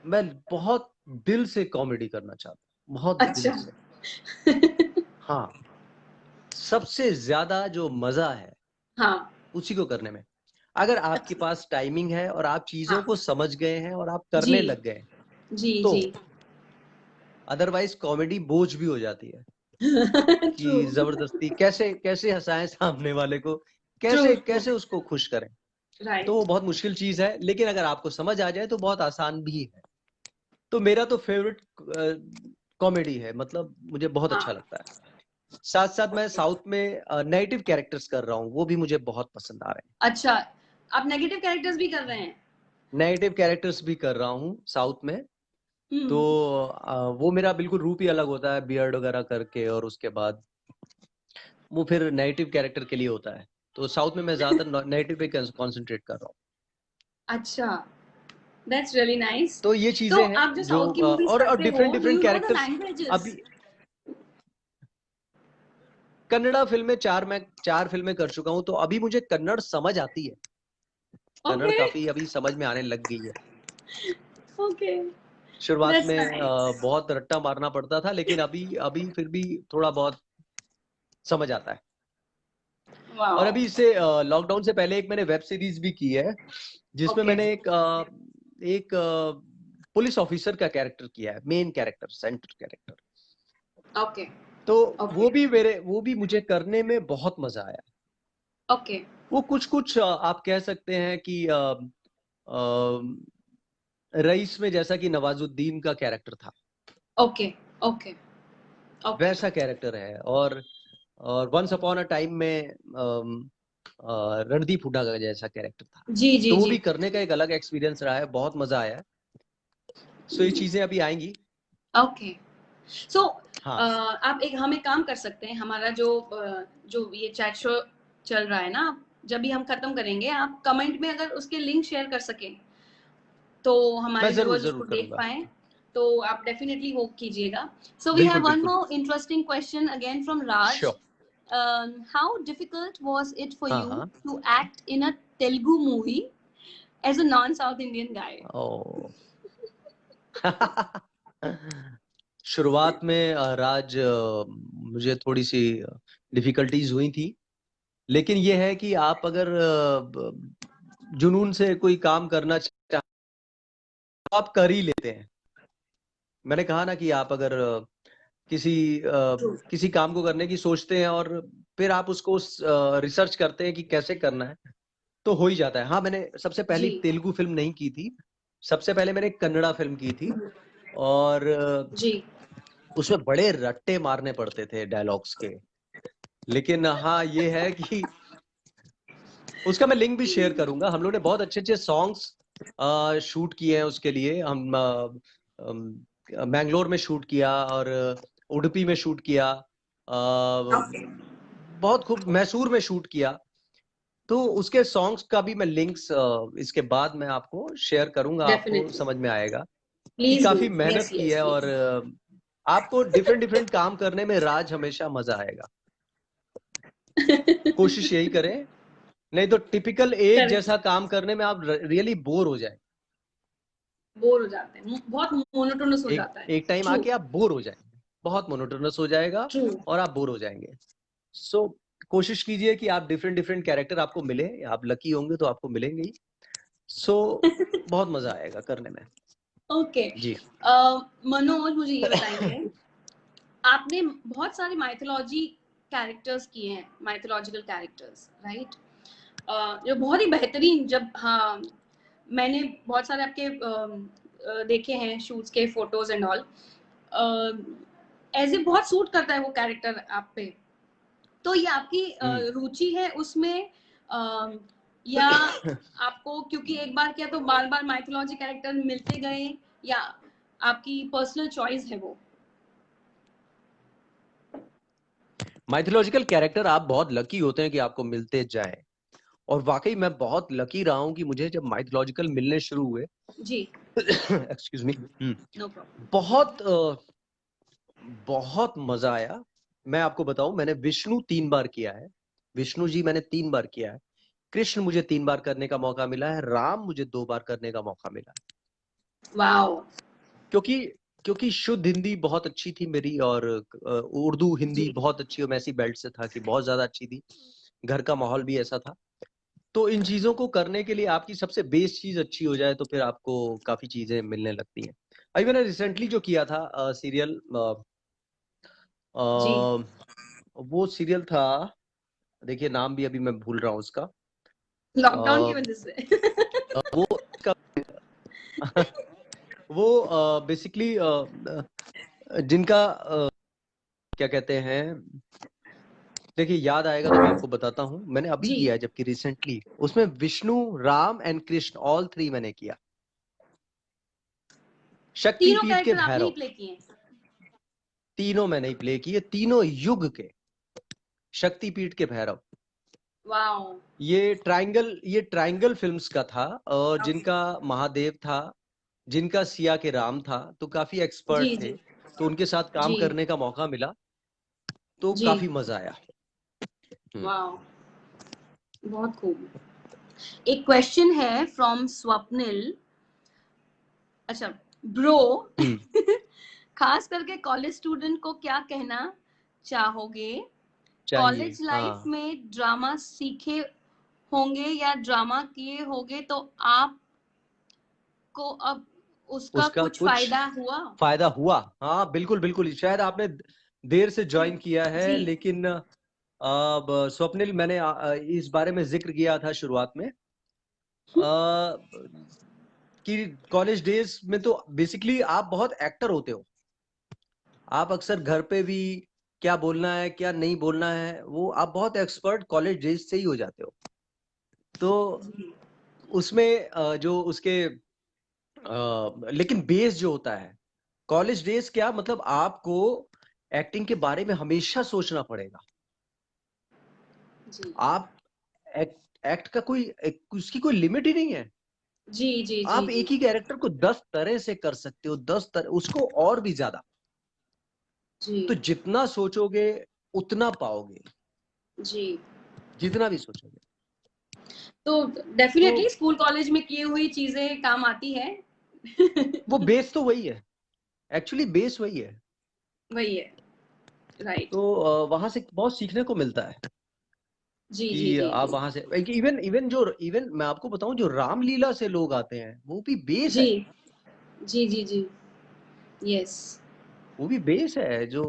मैं बहुत दिल से कॉमेडी करना चाहता हूँ, बहुत दिल से। हाँ, सबसे ज्यादा जो मजा है हाँ, उसी को करने में। अगर आपके पास टाइमिंग है और आप चीजों हाँ, को समझ गए हैं और आप करने जी, लग गए जी, तो जी। अदरवाइज कॉमेडी बोझ भी हो जाती है ट्रू, कि जबरदस्ती कैसे कैसे हंसाएं सामने वाले को, ट्रू, कैसे ट्रू, कैसे उसको खुश करें। तो वो राइट। बहुत मुश्किल चीज है, लेकिन अगर आपको समझ आ जाए तो बहुत आसान भी है। तो मेरा तो फेवरेट कॉमेडी है, मतलब मुझे बहुत अच्छा हाँ, लगता है। साथ साथ मैं साउथ में नेगेटिव कैरेक्टर्स कर रहा हूँ, वो भी मुझे बहुत पसंद आ रहे अच्छा, आप नेगेटिव कैरेक्टर्स भी कर रहे हैं? हैं। नेगेटिव कैरेक्टर्स भी कर रहा हूँ साउथ में। तो वो मेरा बिल्कुल रूप ही अलग होता है, बियर्ड वगैरह करके, और उसके बाद वो फिर नेगेटिव कैरेक्टर के लिए होता है। तो साउथ में मैं ज्यादातर नेगेटिव पे कंसंट्रेट कर रहा हूँ। अच्छा, दैट्स रियली नाइस। तो ये तो चीजें हैं आप जो जो साउथ की मूवीज और करते हो, different do different you know the characters. Languages? अभी कन्नड़ा फिल्में मैं 4 फिल्में कर चुका हूँ, तो अभी मुझे कन्नड़ समझ आती है। कन्नड़ ओके, काफी अभी समझ में आने लग गई है। ओके, शुरुआत दैट्स में नाइस। बहुत रट्टा मारना पड़ता था, लेकिन अभी अभी फिर भी थोड़ा बहुत समझ आता है। और वाओ, अभी इससे लॉकडाउन से पहले एक मैंने वेब सीरीज भी की है, जिसमें ओके, मैंने एक पुलिस ऑफिसर का कैरेक्टर किया है, main character, centre character. Okay, तो ओके, वो भी मुझे करने में बहुत मजा आया। ओके, वो कुछ कुछ आप कह सकते हैं कि रईस में जैसा कि नवाजुद्दीन का कैरेक्टर था, ओके, ओके, ओके, वैसा कैरेक्टर है। और वंस अपॉन अ टाइम में रणदीप हुड्डा का जैसा कैरेक्टर था। जी, तो जी, वो जी, भी करने का एक अलग एक्सपीरियंस रहा है, बहुत मजा आया है। सो ये चीजें अभी आएंगी। ओके। सो हाँ, आप एक हम एक काम कर सकते हैं, हमारा जो ये चैट शो चल रहा है ना, जब भी हम खत्म करेंगे, आप कमेंट में अगर उसके लिंक शेयर कर सकें तो मैं हमारे जरूर व्यूअर्स उसको जरूर देख करूंगा। पाएं, तो आप डेफिनेटली वो कीजिएगा। सो वी बिल्कुल हैव वन बिल्कुल। More interesting question again from Raj. Sure. How difficult was it for हाँ यू हाँ। To act in a Telugu movie as a non south Indian guy? ओ शुरुआत में राज, मुझे थोड़ी सी डिफिकल्टीज हुई थी, लेकिन ये है कि आप अगर जुनून से कोई काम करना चाहते हैं तो आप कर ही लेते हैं। मैंने कहा ना कि आप अगर किसी किसी काम को करने की सोचते हैं और फिर आप उसको रिसर्च करते हैं कि कैसे करना है, तो हो ही जाता है। हाँ, मैंने सबसे पहली जी, तेलुगु फिल्म नहीं की थी, सबसे पहले मैंने कन्नड़ा फिल्म की थी। और जी, उसमें बड़े रट्टे मारने पड़ते थे डायलॉग्स के। लेकिन हाँ, ये है कि उसका मैं लिंक भी शेयर करूंगा। हम लोग ने बहुत अच्छे अच्छे सॉन्ग्स शूट किए हैं उसके लिए। हम मैंगलोर में शूट किया और उडुपी में शूट किया, ओके, बहुत खूब मैसूर में शूट किया। तो उसके सॉन्ग्स का भी मैं लिंक्स इसके बाद मैं आपको शेयर करूंगा, आपको डेफिनेटली, समझ में आएगा कि प्लीज डू, काफी मेहनत यस, की यस, है। और प्लीज। आपको डिफरेंट डिफरेंट काम करने में राज हमेशा मजा आएगा। कोशिश यही करें, नहीं तो टिपिकल एक करेक्ट, जैसा काम करने में आप रियली बोर हो जाए। बोर हो जाते हैं, बहुत मोनोटोनस हो एक जाता है। एक टाइम ट्रू, आके आप बोर हो जाएंगे, बहुत मोनोटोनस हो जाएगा ट्रू। और आप बोर हो जाएंगे। सो कोशिश कीजिए कि आप डिफरेंट डिफरेंट कैरेक्टर आपको मिले, आप लकी होंगे तो आपको मिलेंगे ही। सो बहुत मजा आएगा करने में। ओके, जी। मनोज मुझे ये बताइए, आपने बहुत सारे माइथोलॉजी कैरेक्टर्स किए हैं, माइथोलॉजिकल कैरेक्टर्स, राइट? जो बहुत ही बेहतरीन, जब हाँ, मैंने बहुत सारे आपके देखे हैं शूट्स के फोटोज एंड ऑल, ऐसे बहुत सूट करता है वो कैरेक्टर आप पे। तो ये आपकी रुचि है उसमें, या आपको क्योंकि एक बार किया तो बार बार माइथोलॉजी कैरेक्टर मिलते गए, या आपकी पर्सनल चॉइस है वो? माइथोलॉजिकल कैरेक्टर आप बहुत लकी होते हैं कि आपको मिलते जाएं। और वाकई मैं बहुत लकी रहा हूं कि मुझे जब माइथोलॉजिकल मिलने शुरू हुए, जी, एक्सक्यूज मी, नो प्रॉब्लम। बहुत मजा आया। मैं आपको बताऊं, मैंने विष्णु 3 बार किया है। विष्णु जी मैंने 3 बार किया है। कृष्ण मुझे 3 बार करने का मौका मिला है, राम मुझे 2 बार करने का मौका मिला है। वाओ। क्योंकि क्योंकि शुद्ध हिंदी बहुत अच्छी थी मेरी, और उर्दू हिंदी जी बहुत अच्छी, और मैं ऐसी बेल्ट से था कि बहुत ज्यादा अच्छी थी, घर का माहौल भी ऐसा था। तो इन चीजों को करने के लिए आपकी सबसे बेस चीज अच्छी हो जाए तो फिर आपको काफी चीजें मिलने लगती हैं। अभी मैंने रिसेंटली जो किया था सीरियल, जी। वो सीरियल था, देखिए नाम भी अभी मैं भूल रहा हूँ उसका। लॉकडाउन की वजह से। वो वो बेसिकली जिनका क्या कहते हैं, देखिए याद आएगा तो मैं आपको बताता हूँ। मैंने अभी जी। किया है जबकि रिसेंटली, उसमें विष्णु, राम एंड कृष्ण ऑल 3 मैंने किया। तीनों शक्तिपीठ के कैरेक्टर आपने ही भैरव, प्ले किए? तीनों मैंने ही प्ले किए, तीनों युग के शक्तिपीठ के भैरव। वाओ। ये ट्रायंगल फिल्म्स का था, और ओके। जिनका महादेव था, जिनका सिया के राम था, तो काफी एक्सपर्ट जी थे, जी तो उनके साथ काम जी करने का मौका मिला, तो जी। काफी मजा आया। वाओ, बहुत खूब। एक क्वेश्चन है फ्रॉम स्वप्निल। अच्छा ब्रो, हम्म। खास करके कॉलेज स्टूडेंट को क्या कहना चाहोगे? चाहिए, कॉलेज लाइफ हाँ। में ड्रामा सीखे होंगे या ड्रामा किए होंगे, तो आपको अब उसका उसका कुछ कुछ फायदा हुआ? फायदा हुआ? हाँ बिल्कुल बिल्कुल, शायद आपने देर से ज्वाइन किया है, जी लेकिन अब स्वप्निल, मैंने इस बारे में जिक्र किया था शुरुआत में, कि कॉलेज डेज में तो बेसिकली आप बहुत एक्टर होते हो। आप अक्सर घर पे भी क्या बोलना है क्या नहीं बोलना है, वो आप बहुत एक्सपर्ट कॉलेज डेज से ही हो जाते हो। तो जी उसमें जो उसके लेकिन बेस जो होता है कॉलेज डेज, क्या मतलब, आपको एक्टिंग के बारे में हमेशा सोचना पड़ेगा। जी आप एक्ट का उसकी कोई लिमिट ही नहीं है। जी जी जी आप जी एक ही कैरेक्टर को 10 तरह से कर सकते हो, 10 तरह, उसको और भी ज्यादा। जी तो जितना सोचोगे उतना पाओगे, जी। जितना भी सोचोगे। तो तो डेफिनेटली स्कूल कॉलेज में की हुई चीजें काम आती है। वो बेस तो वही है, एक्चुअली बेस वही है। वही है, राइट। तो वहां से बहुत सीखने को मिलता है, जी जी कि जी आप वहां से इवन मैं आपको बताऊं, जो रामलीला से लोग आते हैं वो भी बेस जी है। जी जी जी। यस। वो भी बेस है जो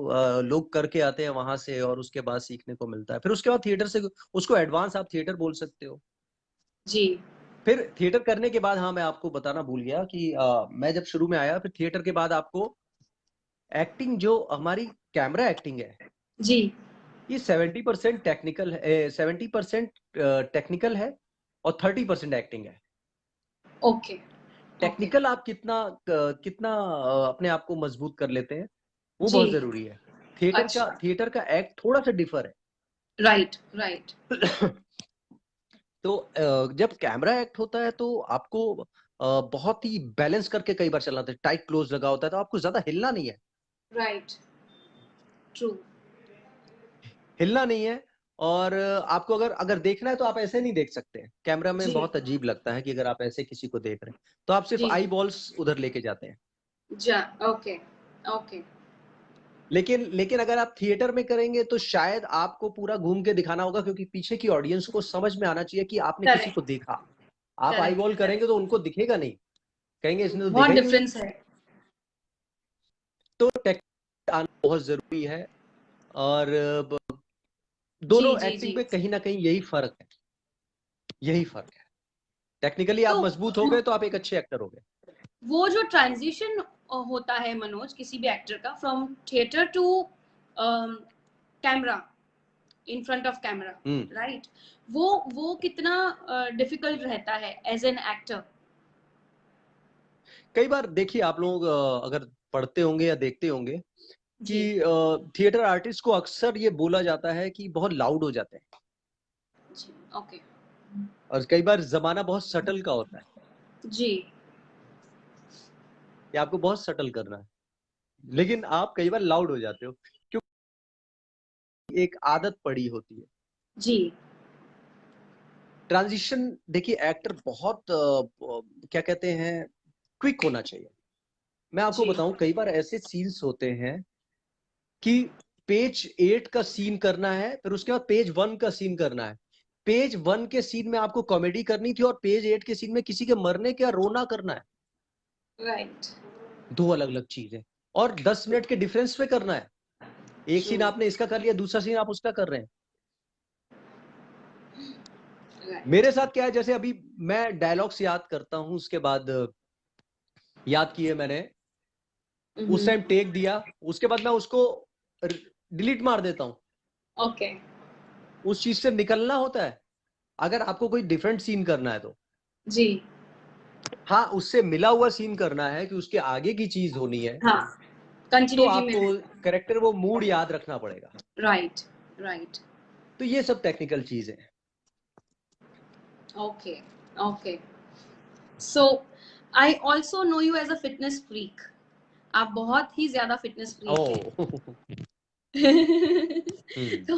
लोग करके आते हैं वहां से, और उसके बाद सीखने को मिलता है। फिर उसके बाद थिएटर से उसको एडवांस आप थिएटर बोल सकते हो। जी फिर थिएटर करने के बाद, हाँ मैं आपको बताना भूल गया कि मैं जब शुरू में आया, फिर थिएटर के बाद आपको एक्टिंग, जो हमारी कैमरा एक्टिंग है, जी। ये 70% टेक्निकल है, 70% टेक्निकल है, और 30% एक्टिंग है। Okay okay. टेक्निकल आप कितना अपने आप को मजबूत कर लेते हैं, वो जी। बहुत जरूरी है। थिएटर का एक्ट थोड़ा सा डिफर है। Right right. तो जब कैमरा एक्ट होता है तो आपको बहुत ही बैलेंस करके कई बार चलना होता है, टाइट क्लोज लगा होता है, तो आपको ज्यादा हिलना नहीं है। राइट। ट्रू। हिलना नहीं है। और आपको अगर अगर देखना है तो आप ऐसे नहीं देख सकते हैं, कैमरा में जी बहुत अजीब लगता है कि अगर आप ऐसे किसी को देख रहे हैं, तो आप सिर्फ जी। आई बॉल्स उधर लेके जाते हैं। जा। Okay okay. लेकिन लेकिन अगर आप थिएटर में करेंगे तो शायद आपको पूरा घूम के दिखाना होगा, क्योंकि पीछे की ऑडियंस को समझ में आना चाहिए कि आपने किसी को करेक्ट देखा। आप आई करेक्ट बॉल करेंगे करेक्ट। तो उनको दिखेगा नहीं, कहेंगे इसने तो बहुत देखा ही नहीं है। डिफरेंस है। तो टेक्निक आना बहुत जरूरी है। और जी दोनों जी जी। एक्टिंग पे कहीं ना कहीं यही फर्क है, यही फर्क है। टेक्निकली आप तो मजबूत हो गए तो आप एक अच्छे एक्टर हो गए। वो जो ट्रांजिशन होता है मनोज, किसी भी एक्टर का, from theatre to camera, in front of camera, hmm. Right, वो कितना डिफिकल्ट रहता है एज एन एक्टर? कई बार देखिए, आप लोग अगर पढ़ते होंगे या देखते होंगे कि जी थिएटर आर्टिस्ट को अक्सर ये बोला जाता है कि बहुत लाउड हो जाते हैं, जी। ओके। और कई बार जमाना बहुत सटल का होता है जी कि आपको बहुत सटल करना है, लेकिन आप कई बार लाउड हो जाते हो, क्योंकि एक आदत पड़ी होती है। जी ट्रांजिशन देखिए एक्टर बहुत क्या कहते हैं क्विक होना चाहिए। मैं आपको बताऊं कई बार ऐसे सीन्स होते हैं कि पेज 8 का सीन करना है, फिर उसके बाद पेज 1 का सीन करना है। पेज 1 के सीन में आपको कॉमेडी करनी थी और पेज 8 के सीन में किसी के मरने का रोना करना है। राइट। दो अलग अलग चीजें, और 10 मिनट के डिफरेंस पे करना है। एक सीन आपने इसका कर लिया, दूसरा सीन आप उसका कर रहे हैं। मेरे साथ क्या है, जैसे अभी मैं डायलॉग्स याद करता हूं, उसके बाद याद किए मैंने, उस टाइम टेक दिया, उसके बाद मैं उसको डिलीट मार देता हूं। ओके। उस चीज से निकलना होता है अगर आपको कोई डिफरेंट सीन करना है तो जी। हाँ, उससे मिला हुआ सीन करना है कि उसके आगे की चीज होनी है। हाँ, तो कंटिन्यूटी आपको में। कैरेक्टर वो मूड याद रखना पड़ेगा। Right right. तो ये सब टेक्निकल चीजें हैं। Okay okay. So I also know you as a fitness freak. आप बहुत ही ज्यादा फिटनेस फ्रीक हैं। तो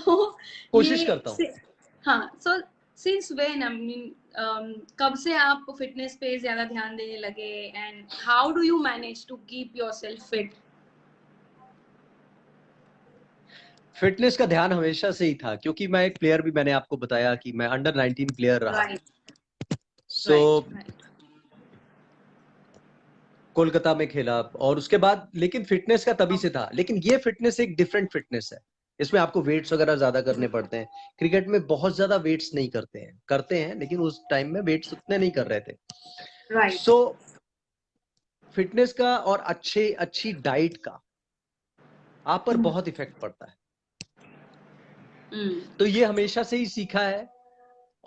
कोशिश ये करता हूँ। हाँ, so since when, I mean, कब से आप फिटनेस पे ज्यादा ध्यान देने लगे, and how do you manage to keep yourself fit? Fitness का ध्यान हमेशा से ही था, क्योंकि मैं एक प्लेयर भी, मैंने आपको बताया कि मैं अंडर 19 प्लेयर रहा। सो कोलकाता में खेला और उसके बाद, लेकिन फिटनेस का तभी से था। लेकिन ये फिटनेस एक डिफरेंट फिटनेस है, इसमें आपको वेट्स वगैरह ज्यादा करने पड़ते हैं। क्रिकेट में बहुत ज्यादा वेट्स नहीं करते हैं, लेकिन उस टाइम में वेट्स उतने नहीं कर रहे थे। सो फिटनेस का और अच्छी डाइट का आप पर बहुत इफेक्ट पड़ता है। तो ये हमेशा से ही सीखा है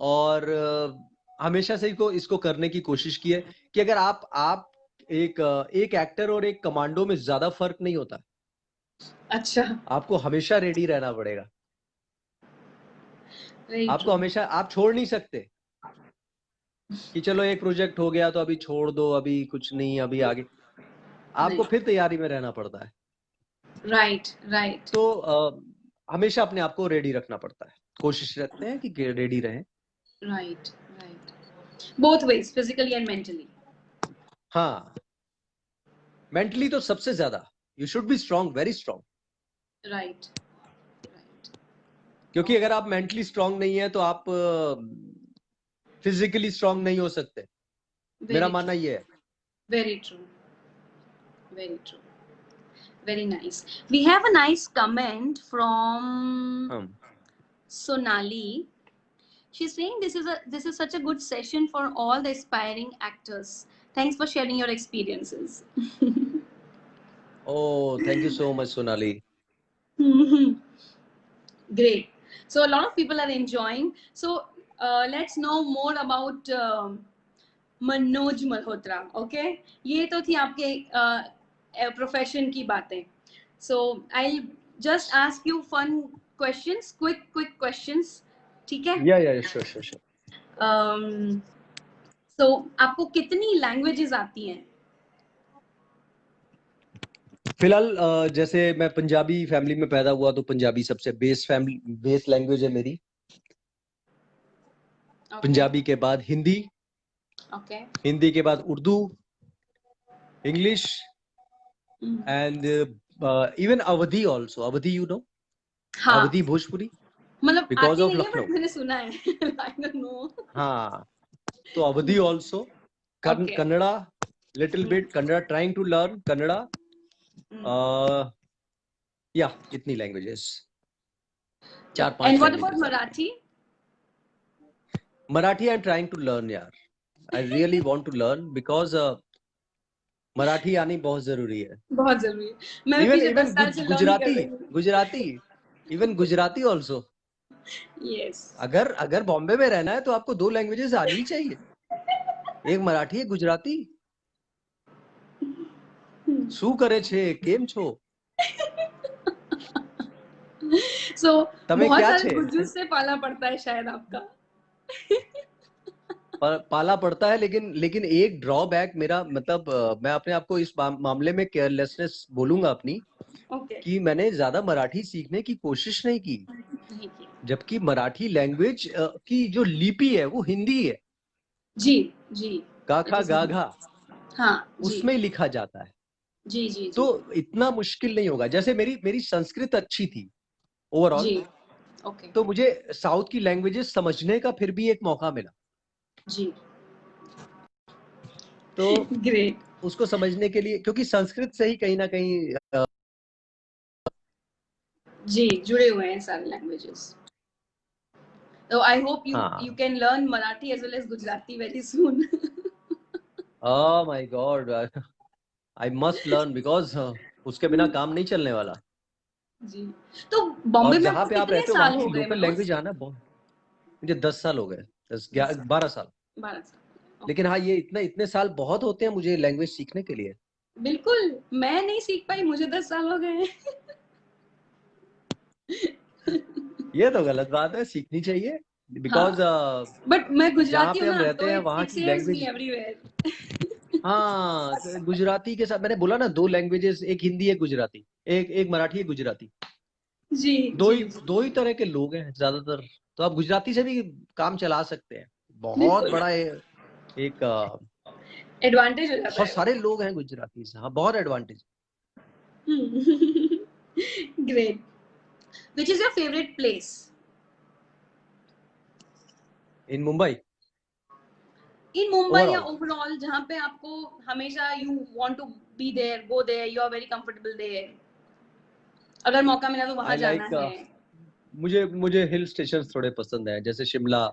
और हमेशा से इसको करने की कोशिश की है कि अगर आप एक एक्टर और एक कमांडो में ज्यादा फर्क नहीं होता। अच्छा। आपको हमेशा रेडी रहना पड़ेगा। आपको हमेशा, आप छोड़ नहीं सकते कि चलो एक प्रोजेक्ट हो गया तो अभी छोड़ दो, अभी कुछ नहीं, अभी आगे। आपको फिर तैयारी में रहना पड़ता है। Right right. तो हमेशा अपने आप को रेडी रखना पड़ता है। कोशिश रखते हैं कि रेडी रहें। Right right. Both ways, physically and mentally. हाँ, मेंटली तो सबसे ज्यादा। You should B strong, very strong. Right. क्योंकि अगर आप मेंटली स्ट्रांग नहीं है तो आप फिजिकली स्ट्रांग नहीं हो सकते। मेरा मानना ये है। Very true, very true, very nice. We have a nice comment from Sonali. She's saying this is such a good session for all the aspiring actors. Thanks for sharing your experiences. Oh, thank you so much, Sonali. Great. So a lot of people are enjoying. So let's know more about Manoj Malhotra. Okay, ये तो थी आपके profession की बातें. So I'll just ask you fun questions, quick questions. ठीक है? Yeah, sure. So आपको कितनी लैंग्वेजेस आती हैं? फिलहाल जैसे मैं पंजाबी फैमिली में पैदा हुआ, तो पंजाबी सबसे बेस लैंग्वेज है मेरी. पंजाबी के बाद हिंदी, हिंदी के बाद Urdu, English, and even Awadhi also. Awadhi, you know? Awadhi Bhojpuri. मतलब बिकॉज ऑफ आती नहीं है, लखनऊ. बट मैंने सुना है. I don't know. हाँ, तो Awadhi also. Kannada little bit. Kannada, trying to learn Kannada. या इतनी languages, 4-5. And what about Marathi? Marathi I'm trying to learn, यार. I really want to learn because Marathi आनी बहुत जरूरी है. बहुत जरूरी है. मैं भी even गुजराती also. Yes. अगर बॉम्बे में रहना है तो आपको 2 लैंग्वेजेस आनी चाहिए. एक मराठी, एक गुजराती. શું કરે છે, કેમ છો? So તમે बहुत क्या सारे छे? गुज्जू से पाला पड़ता है शायद आपका. पाला पड़ता है, लेकिन एक ड्रॉबैक मेरा, मतलब मैं अपने आप को इस मामले में केयरलेसनेस बोलूंगा अपनी, कि मैंने ज्यादा मराठी सीखने की कोशिश नहीं की. जबकि मराठी लैंग्वेज की जो लिपि है वो हिंदी है। जी जी, काखा गाघा, हाँ जी, उसमें लिखा जाता है। जी जी तो जी इतना मुश्किल नहीं होगा। जैसे मेरी संस्कृत अच्छी थी ओवरऑल, जी, ओके तो मुझे साउथ की लैंग्वेजेस समझने का फिर भी एक मौका मिला। जी, तो ग्रेट उसको समझने के लिए, क्योंकि संस्कृत से ही कहीं ना कहीं जी जुड़े हुए हैं सारे languages. So I hope you हाँ, can learn Marathi as well as Gujarati very soon. Oh my God, I must learn because उसके बिना काम नहीं चलने वाला। जी, तो बॉम्बे और में जहाँ आपको पे आप कितने रहते हो वहाँ साल की हो गए लोकल मनोज? लैंग्वेज आना बहुत, मुझे 10 साल हो गए, 12 साल। 12 साल, लेकिन ओके। हाँ, ये इतने साल बहुत होते हैं मुझे लैंग्वेज सीखने के लिए। बिल्कुल, मैं नहीं सीख पाई, मुझे 10 साल हो गए हैं। ये तो गलत बात है, सीखनी चाहिए। बिकॉज हाँ, बट मैं जहाँ गुजराती पे हूँ हम ना, रहते तो हैं वहाँ इट की सेव्स मी लैंग्वेज, एवरीवेयर। हाँ, तो गुजराती के साथ मैंने बोला ना, 2 लैंग्वेजेस, एक हिंदी एक गुजराती, एक एक मराठी एक गुजराती, जी दो जी, ही दो ही तरह के लोग हैं ज्यादातर। तो आप गुजराती से भी काम चला सकते हैं। बहुत बिल्कुल बड़ा एक एडवांटेज हो जाता बहुत है वो। सारे लोग हैं गुजराती से, हाँ, बहुत advantage. Great. Which is your favourite place in Mumbai in Mumbai या ओवरऑल, ओवरऑल, जहाँ पे आपको हमेशा you want to be there, go there, you are very comfortable there, अगर मौका मिला तो वहां आई जाना लाइक, है? मुझे मुझे हिल स्टेशन थोड़े पसंद है, जैसे शिमला,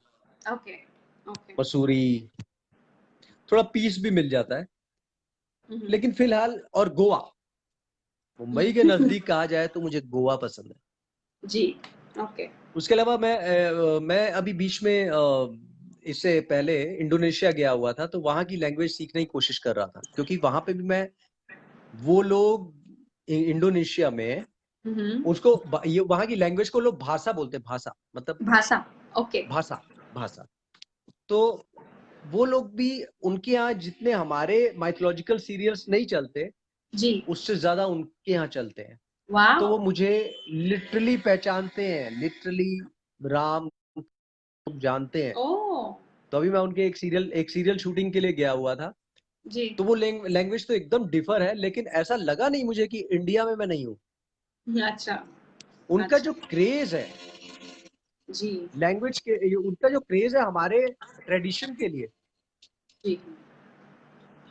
ओके ओके, मसूरी। थोड़ा पीस भी मिल जाता है। लेकिन फिलहाल, और गोवा, मुंबई के नजदीक कहा जाए तो मुझे गोवा पसंद है। जी ओके, उसके अलावा मैं अभी बीच में इससे पहले इंडोनेशिया गया हुआ था, तो वहां की लैंग्वेज सीखने की कोशिश कर रहा था, क्योंकि वहां पे भी मैं, वो लोग इंडोनेशिया में उसको ये वहां की लैंग्वेज को लोग भाषा बोलते हैं, भाषा मतलब भाषा, ओके भाषा, भाषा। तो वो लोग भी, उनके यहाँ जितने हमारे माइथोलॉजिकल सीरियल्स नहीं चलते, जी, उससे ज्यादा उनके यहाँ चलते हैं। तो वो वाओ, मुझे लिटरली पहचानते हैं, लिटरली राम जानते हैं। ओ तो अभी मैं उनके एक सीरियल शूटिंग के लिए गया हुआ था। जी, तो वो लैंग्वेज तो एकदम डिफर है, लेकिन ऐसा लगा नहीं मुझे कि इंडिया में मैं नहीं हूँ। अच्छा उनका अच्छा, जो क्रेज है जी लैंग्वेज के, उनका जो क्रेज है हमारे ट्रेडिशन के लिए, जी,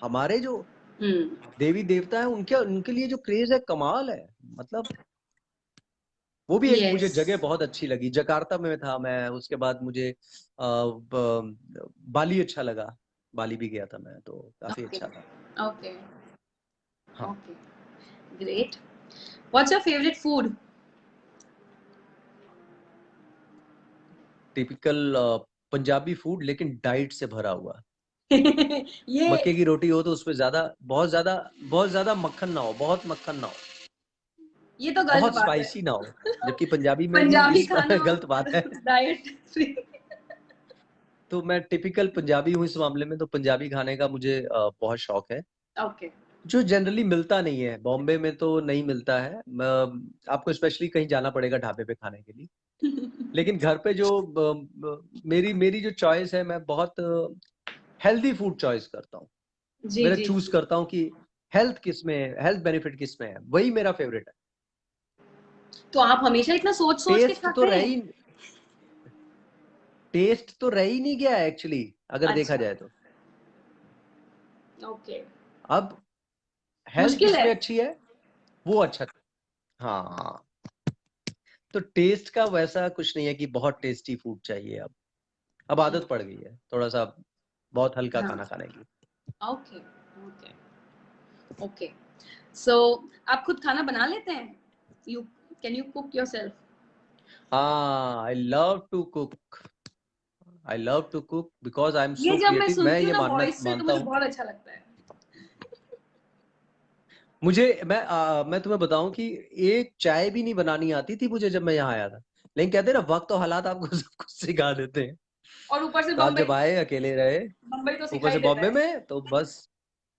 हमारे जो देवी देवता है उनके उनके लिए जो क्रेज है, कमाल है। मतलब वो भी एक मुझे यस, जगह बहुत अच्छी लगी। जकार्ता में था मैं, उसके बाद मुझे बाली अच्छा लगा, बाली भी गया था मैं, तो काफी ओके अच्छा था। ओके हाँ, okay, great. What's your favourite food? Typical Punjabi food, लेकिन डाइट से भरा हुआ। ये मक्के की रोटी हो तो उसमें बहुत ज्यादा मक्खन ना हो, बहुत मक्खन ना हो, ये तो गलत बहुत बात है। स्पाइसी ना हो। जबकि पंजाबी में भी पंजाबी इस खाना गलत बात है। डाइट। तो मैं टिपिकल पंजाबी हूँ इस मामले में, तो पंजाबी खाने का मुझे बहुत शौक है, ओके, जो जनरली मिलता नहीं है बॉम्बे में, तो नहीं मिलता है। आपको स्पेशली कहीं जाना पड़ेगा ढाबे पे खाने के लिए। लेकिन घर पे जो मेरी मेरी जो चॉइस है, मैं बहुत हेल्दी फूड चॉइस करता हूँ। जी मेरा जी चूज जी, करता हूँ कि हेल्थ किस में है, हेल्थ बेनिफिट किस में है, वही मेरा फेवरेट है। तो आप हमेशा इतना सोच सोच के टेस्ट तो खाते रह हैं? ही टेस्ट तो रह ही नहीं गया एक्चुअली, अगर देखा अच्छा, जाए तो। ओके, अब हेल्थ मुश्किल है। किसमें अच्छी है, वो अच्छा। हाँ, तो टेस्ट का वैसा कुछ नहीं है कि बहुत टेस्टी फूड चाहिए। अब आदत पड़ गई है थोड़ा सा बहुत हल्का हाँ, खाना खाने की। ओके ओके ओके, सो आप खुद खाना बना लेते हैं? You can you cook yourself? हाँ, I love to cook because I am ये सो जब मैं क्रिएटिव। मैं सुनती हूँ ये ना मानना वॉइस से, तो मानता मुझे हूँ। बहुत अच्छा लगता है। मैं तुम्हें बताऊं कि एक चाय भी नहीं बनानी आती थी मुझे जब मैं यहाँ आया था। लेकिन कहते हैं ना, वक्त और हालात आपको सब कुछ सिखा देते हैं। और ऊपर से तो आप बम्बई, जब आए, अकेले रहे, बम्बई तो ऊपर सिखाई से देता बॉम्बे है। में, तो बस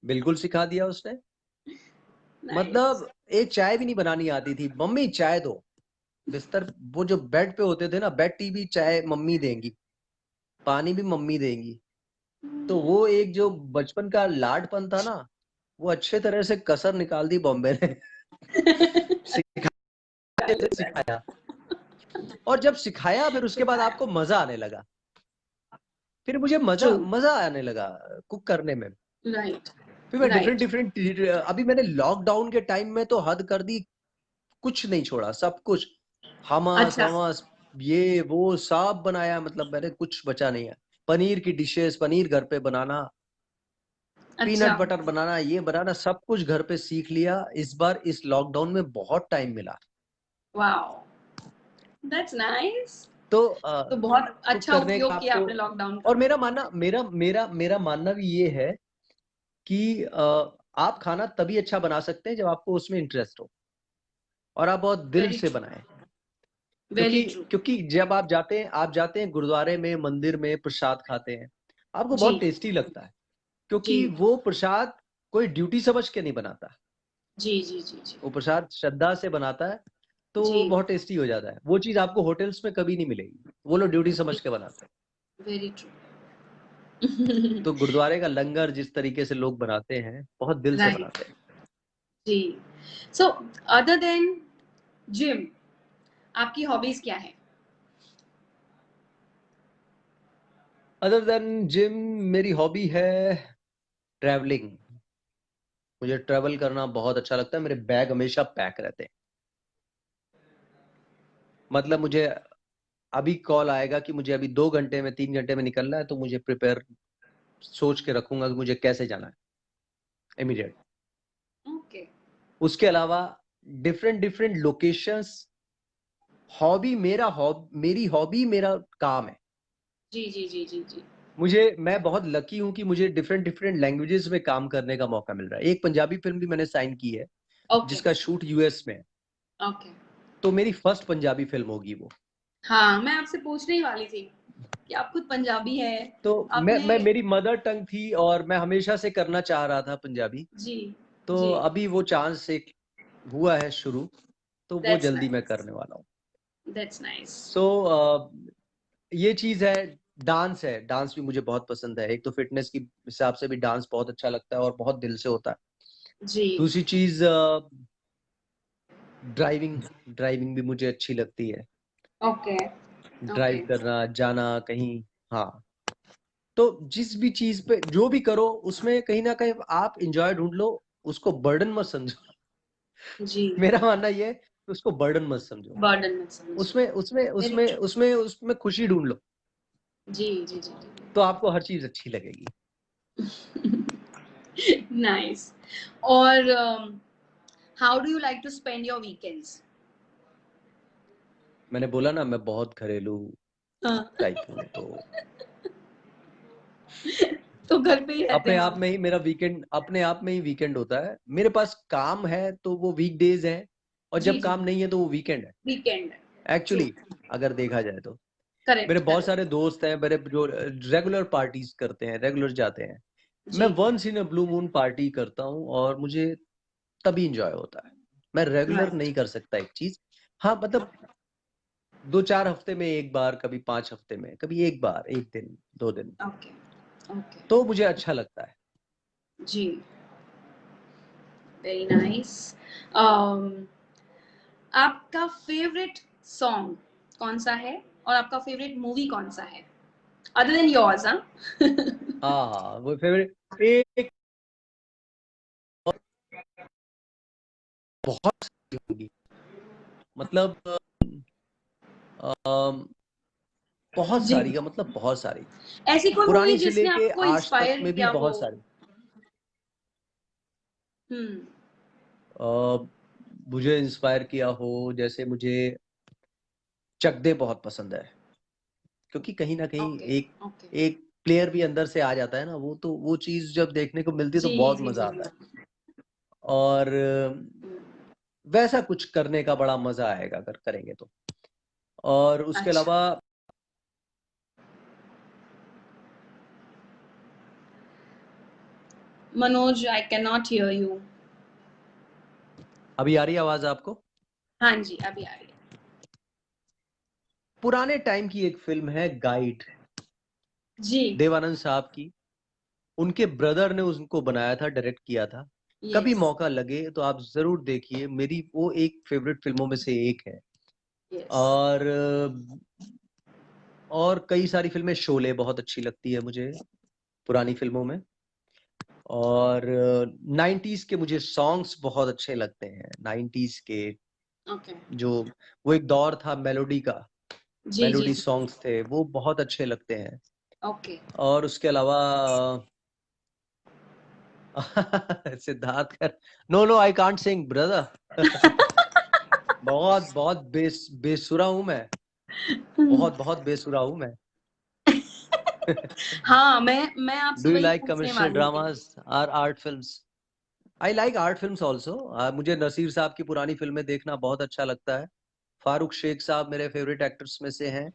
बिल्कुल सिखा दिया उसने। नाइस, मतलब एक चाय भी नहीं बनानी आती थी, मम्मी चाय दो, बिस्तर, वो जो बेड पे होते थे ना, बेड टी भी चाय मम्मी देंगी, पानी भी मम्मी देंगी। तो वो एक जो बचपन का लाडपन था ना, वो अच्छे तरह से कसर निकाल दी बॉम्बे ने। सिखाया, और जब सिखाया फिर उसके बाद आपको मजा आने लगा। फिर मुझे मजा आने लगा कुक करने में। राइट। फिर मैं डिफरेंट अभी मैंने लॉकडाउन के टाइम में तो हद कर दी, कुछ नहीं छोड़ा, सब कुछ हमस हमस ये वो सब बनाया, मतलब मैंने कुछ बचा नहीं है। पनीर की डिशेस, पनीर घर पे बनाना, पीनट बटर बनाना, ये बनाना, सब कुछ घर पे सीख लिया। इस बार इस लॉकडाउन में बहुत टाइम मिला। Wow, that's nice. तो बहुत अच्छा उपयोग किया आपको, आपने लॉकडाउन का। और मेरा मानना मेरा मानना भी ये है कि आप खाना तभी अच्छा बना सकते हैं जब आपको उसमें इंटरेस्ट हो और आप बहुत दिल से बनाएं। क्योंकि जब आप जाते हैं गुरुद्वारे में, मंदिर में प्रसाद खाते हैं, आपको बहुत टेस्टी लगता है, क्योंकि वो प्रसाद कोई ड्यूटी समझ के नहीं बनाता। जी जी जी जी, वो प्रसाद श्रद्धा से बनाता है, तो वो बहुत टेस्टी हो जाता है। वो चीज आपको होटल्स में कभी नहीं मिलेगी, वो लोग ड्यूटी समझ के बनाते हैं। Very true. तो गुरुद्वारे का लंगर जिस तरीके से लोग बनाते हैं, बहुत दिल से बनाते हैं। जी। सो अदर देन जिम, आपकी हॉबीज क्या है? अदर देन जिम, मेरी हॉबी है ट्रैवलिंग। मुझे ट्रैवल करना बहुत अच्छा लगता है। मेरे बैग हमेशा पैक रहते हैं। मतलब मुझे अभी कॉल आएगा कि मुझे अभी 2 घंटे में, 3 घंटे में निकलना है, तो मुझे प्रिपेयर सोच के रखूंगा कि मुझे कैसे जाना है इमीडिएट। ओके। उसके अलावा डिफरेंट लोकेशंस, मेरी हॉबी मेरा काम है। जी जी जी जी जी। मैं बहुत लकी हूं कि मुझे डिफरेंट लैंग्वेजेस में काम करने का मौका मिल रहा है। एक पंजाबी फिल्म भी मैंने साइन की है, जिसका शूट यूएस में है। ओके। तो मेरी फर्स्ट पंजाबी फिल्म होगी वो। हाँ, मैं आपसे पूछने ही वाली थी कि आप खुद पंजाबी है। तो आपने मैं मेरी मदर टंग थी और मैं हमेशा से करना चाह रहा था पंजाबी। जी तो जी, अभी वो चांस एक हुआ है शुरू, तो वो दैट्स जल्दी मैं नाइस, करने वाला हूँ। That's nice. सो ये चीज है। डांस है, डांस भी मुझे बहुत पसंद है। एक तो फिटनेस की हिसाब से भी डांस बहुत अच्छा लगता है और बहुत दिल से होता है। जी। दूसरी चीज ड्राइविंग ड्राइविंग भी मुझे अच्छी लगती है। ओके ड्राइव करना, जाना कहीं। हाँ, तो जिस भी चीज पे जो भी करो, उसमें कहीं ना कहीं आप इंजॉय ढूंढ लो, उसको बर्डन मत समझो। जी, मेरा मानना ये है, उसको बर्डन मत समझो। बर्डन मत समझिए। उसमें खुशी ढूंढ लो, जी जी जी तो आपको हर चीज अच्छी लगेगी। जी। नाइस। और how do you like to spend your weekends? मैंने बोला ना, मैं बहुत घरेलू टाइप हूँ। तो घर पे ही रहते अपने हैं आप आप? में ही मेरा वीकेंड, अपने आप में ही वीकेंड होता है। मेरे पास काम है तो वो वीकडेज है, और जी जब जी, काम नहीं है तो वो वीकेंड है वीकेंड है। ट्रू, एक्चुअली, अगर देखा जाए तो। मेरे करेक्ट बहुत करेक्ट। सारे दोस्त हैं मेरे जो रेगुलर पार्टीज करते हैं, रेगुलर जाते हैं। मैं जी, once in a blue moon party करता हूँ, और मुझे तभी इंजॉय होता है। मैं रेगुलर राइट। नहीं कर सकता एक चीज। हाँ, मतलब 2-4 हफ्ते में एक बार, कभी 5 हफ्ते में कभी एक बार, 1 दिन 2 दिन, ओके ओके। तो मुझे अच्छा लगता है। जी, वेरी नाइस। आपका फेवरेट सॉन्ग कौन सा है और आपका फेवरेट मूवी कौन सा है? अदर देन योर्स, हाँ? हाँ, वो फेवरेट एक बहुत सारी होगी। मतलब अम, बहुत जी, सारी का मतलब बहुत सारी, ऐसी कोई मूवी पुरानी से जिसने लेके आपको आज तक इंस्पायर में भी किया हो? बहुत सारी। हम्म। अ, मुझे इंस्पायर किया हो, जैसे मुझे चक दे बहुत पसंद है, क्योंकि कहीं ना कहीं ओके एक ओके। एक प्लेयर भी अंदर से आ जाता है ना, वो तो वो चीज जब देखने को मिलती है तो जी बहुत जी मजा जी आता जी। है। और वैसा कुछ करने का बड़ा मजा आएगा अगर करेंगे तो। और उसके अच्छा, अलावा Manoj, I can not here you. अभी आ रही है आवाज आपको? हाँ जी, अभी आ रही है। पुराने टाइम की एक फिल्म है गाइड, जी, देवानंद साहब की। उनके ब्रदर ने उनको बनाया था, डायरेक्ट किया था। कभी यस, मौका लगे तो आप जरूर देखिए, मेरी वो एक फेवरेट फिल्मों में से एक है। यस, और कई सारी फिल्में, शोले बहुत अच्छी लगती है मुझे पुरानी फिल्मों में। और 90s के मुझे सॉन्ग्स बहुत अच्छे लगते हैं, 90s के ओके, जो वो एक दौर था मेलोडी का, जी, जी, मेलोडी जी, सॉन्ग्स थे, वो बहुत अच्छे लगते हैं। ओके, और उसके अलावा सिद्धार्थ कर, no no I can't sing brother. बहुत बहुत बेसुरा हूं मैं, बहुत बहुत बेसुरा हूं मैं। हाँ, मैं आपसे डू यू वही लाइक पूछने कमर्शियल वाली थी। ड्रामास और art films? I like art films also. मुझे नसीर साहब की पुरानी फिल्में देखना बहुत अच्छा लगता है। फारूक शेख साहब मेरे फेवरेट एक्टर्स में से हैं,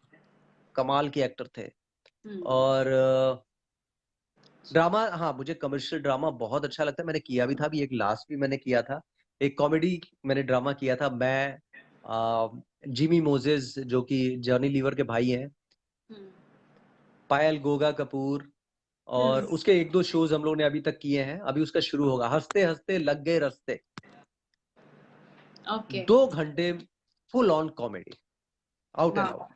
कमाल के एक्टर थे। और ड्रामा, हाँ मुझे कमर्शियल ड्रामा बहुत अच्छा लगता है, मैंने किया भी था। अभी एक लास्ट भी मैंने किया था, एक कॉमेडी मैंने ड्रामा किया था। मैं जिमी मोजेस जो कि जॉनी लीवर के भाई हैं, पायल गोगा कपूर, और उसके एक दो शोज हम लोग ने अभी तक किए हैं। अभी उसका शुरू होगा, हंसते हंसते लग गए रस्ते। ओके, 2 घंटे full on comedy, out and out.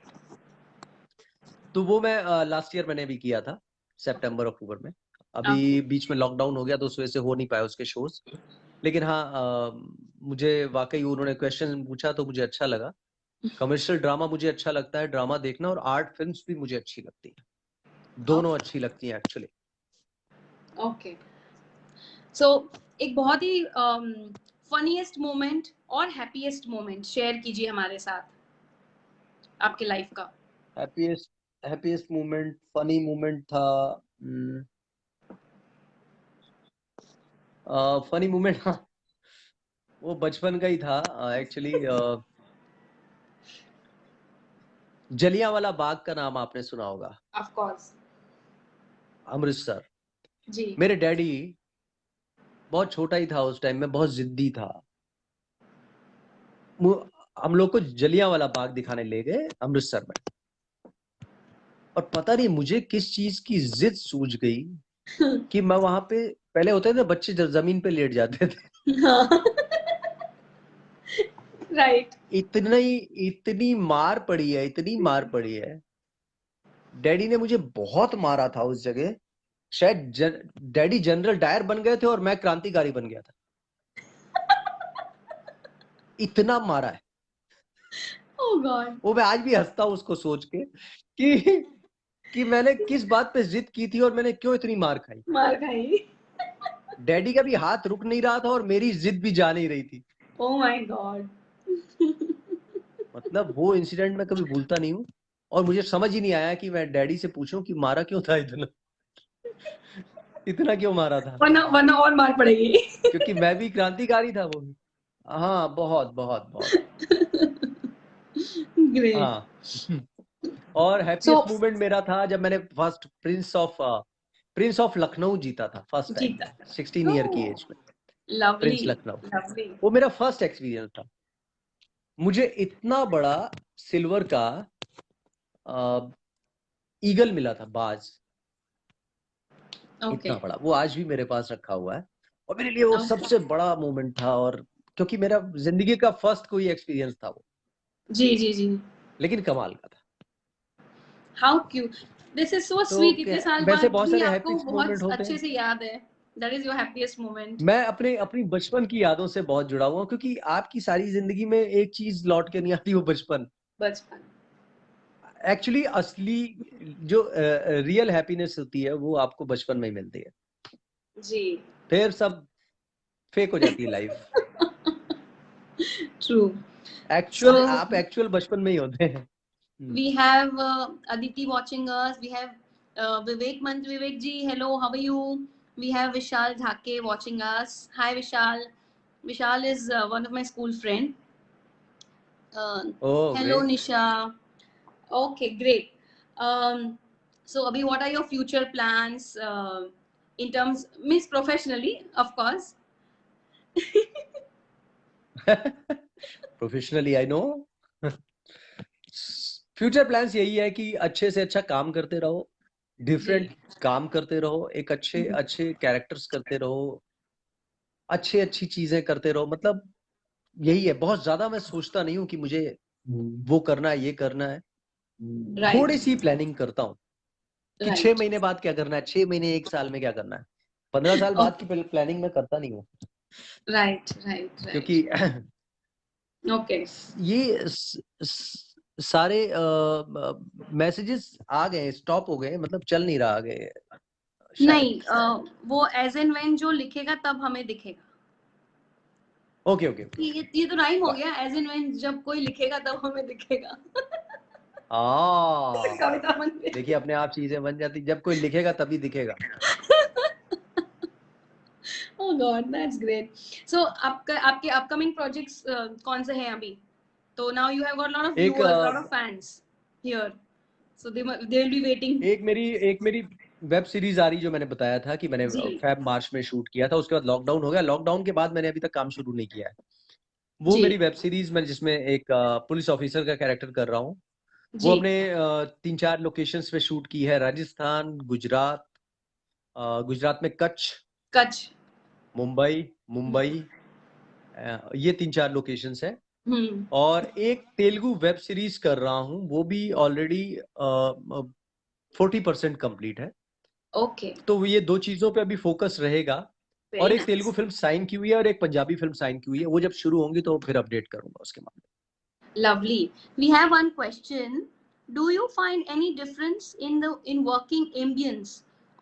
तो वो मैं लास्ट ईयर मैंने भी किया था, सितंबर अक्टूबर में। अभी ओके, बीच में लॉकडाउन हो गया तो उस वजह से हो नहीं पाया उसके शोज। लेकिन हाँ, मुझे वाकई उन्होंने क्वेश्चन पूछा तो मुझे अच्छा लगा। कमर्शियल ड्रामा मुझे अच्छा लगता है ड्रामा देखना, और आर्ट फिल्म्स भी मुझे अच्छी लगती है, दोनों अच्छी लगती हैं एक्चुअली। ओके। सो एक बहुत ही फनीएस्ट मोमेंट और हैप्पीएस्ट मोमेंट शेयर कीजिए हमारे साथ आपके लाइफ का। Happiest happiest moment, funny moment था, फनी मोमेंट, हाँ वो बचपन का ही था एक्चुअली। जलियांवाला बाग का नाम आपने सुना होगा, ऑफ कोर्स, अमृतसर। जी, मेरे डैडी, बहुत छोटा ही था उस टाइम में, बहुत जिद्दी था। हम लोग को जलियांवाला बाग दिखाने ले गए अमृतसर में, और पता नहीं मुझे किस चीज की जिद सूझ गई कि मैं वहां पे, पहले होते थे बच्चे जमीन पे लेट जाते थे, राइट, इतनी मार पड़ी है, इतनी मार पड़ी है। डैडी ने मुझे बहुत मारा था उस जगह। शायद डैडी जनरल डायर बन गए थे और मैं क्रांतिकारी बन गया था, इतना मारा है। ओह गॉड, वो मैं आज भी हंसता हूं उसको सोच के कि कि मैंने किस बात पे जिद की थी और मैंने क्यों इतनी मार खाई। मार खाई, डैडी का भी हाथ रुक नहीं रहा था और मेरी जिद भी जा नहीं रही थी। ओह माय गॉड, मतलब वो इंसिडेंट मैं कभी भूलता नहीं हूँ। और मुझे समझ ही नहीं आया कि मैं डैडी से पूछूं कि मारा क्यों था, इतना इतना क्यों मारा था, वरना वरना और मार पड़ेगी। क्योंकि मैं भी क्रांतिकारी था, वो भी। हाँ बहुत बहुत बहुत। ग्रेट, हाँ। और सो हैप्पीएस्ट मोमेंट मेरा था जब मैंने फर्स्ट प्रिंस ऑफ लखनऊ जीता था, फर्स्ट टाइम, जीता, 16 ईयर की एज में। लवली, प्रिंस लखनऊ, लवली, वो मेरा फर्स्ट एक्सपीरियंस था। मुझे इतना बड़ा सिल्वर का ईगल मिला था, बाज, ओके, इतना बड़ा, वो आज भी मेरे पास रखा हुआ है। और मेरे लिए वो ओके, सबसे बड़ा मोमेंट था, और क्योंकि मेरा जिंदगी का फर्स्ट कोई एक्सपीरियंस था वो, जी, जी, जी, लेकिन कमाल का था। How cute, this is so तो स्वीट, इतने साल वैसे बाद बहुत भी सारे आपको हैप्पीएस्ट मोमेंट बहुत होते अच्छे हैं। से याद है। That is your happiest moment. मैं अपने अपनी बचपन की यादों से बहुत जुड़ा हुआ हूँ, क्योंकि आपकी सारी जिंदगी में एक चीज लौट के नहीं आती, वो बचपन। बचपन, एक्चुअली असली जो रियल हैप्पीनेस होती है वो आपको बचपन में ही मिलती है, जी, फिर सब फेक हो जाती है लाइफ। ट्रू। एक्चुअल, So आप एक्चुअल बचपन में ही होते हैं। we have Aditi watching us. We have Vivek Vivek ji. Hello, how are you? We have Vishal Dhake watching us. Hi Vishal. Vishal is one of my school friend. Oh Hello great. Nisha. Okay, great. So Abhi, what are your future plans in terms, means professionally, of course? Professionally I know, future plans यही है कि अच्छे से अच्छा काम करते रहो, different काम करते रहो, एक अच्छे अच्छे कैरेक्टर्स करते रहो, अच्छी चीजें करते रहो। मतलब यही है, बहुत ज्यादा मैं सोचता नहीं हूँ कि मुझे वो करना है, ये करना है। थोड़ी सी प्लानिंग करता हूँ कि 6 महीने बाद क्या करना है, 6 महीने 1 साल में क्या करना है। 15 साल बाद की प्लानिंग मैं करता नहीं हूँ। राइट। क्योंकि ओके ये सारे मैसेजेस आ गए, स्टॉप हो गए, मतलब चल नहीं रहा आगे नहीं। वो एज एंड व्हेन जो लिखेगा तब हमें दिखेगा। ओके ये तो राइम हो गया, एज एंड व्हेन जब कोई लिखेगा तब हमें दिखेगा। कविता बन गई। देखिए अपने आप चीजें बन जाती, जब कोई लिखेगा तभी दिखेगा। Oh God, that's great. So आपके अपकमिंग प्रोजेक्ट्स कौन से हैं अभी? तो now you have got a lot of viewers, lot of fans here. So they'll be waiting. एक मेरी वेब सीरीज आ रही, जो मैंने बताया था कि मैंने फेब मार्च में शूट किया था, उसके बाद लॉकडाउन हो गया। लॉकडाउन के बाद मैंने अभी तक काम शुरू नहीं किया है। वो मेरी वेब सीरीज में, जिसमें एक पुलिस ऑफिसर का कैरेक्टर कर रहा हूँ, वो अपने 3-4 लोकेशंस पे शूट की है। राजस्थान, गुजरात, गुजरात में कच्छ, मुंबई, ये 3-4 लोकेशंस है। और एक तेलुगु वेब सीरीज कर रहा हूँ, वो भी ऑलरेडी 40% कंप्लीट है। ओके तो ये 2 चीजों पे अभी फोकस रहेगा। और एक तेलुगु फिल्म साइन की हुई है और एक पंजाबी फिल्म साइन की हुई है। वो जब शुरू होंगी तो फिर अपडेट करूंगा उसके मामले में। Lovely. We have one question. Do you find any difference in working ambience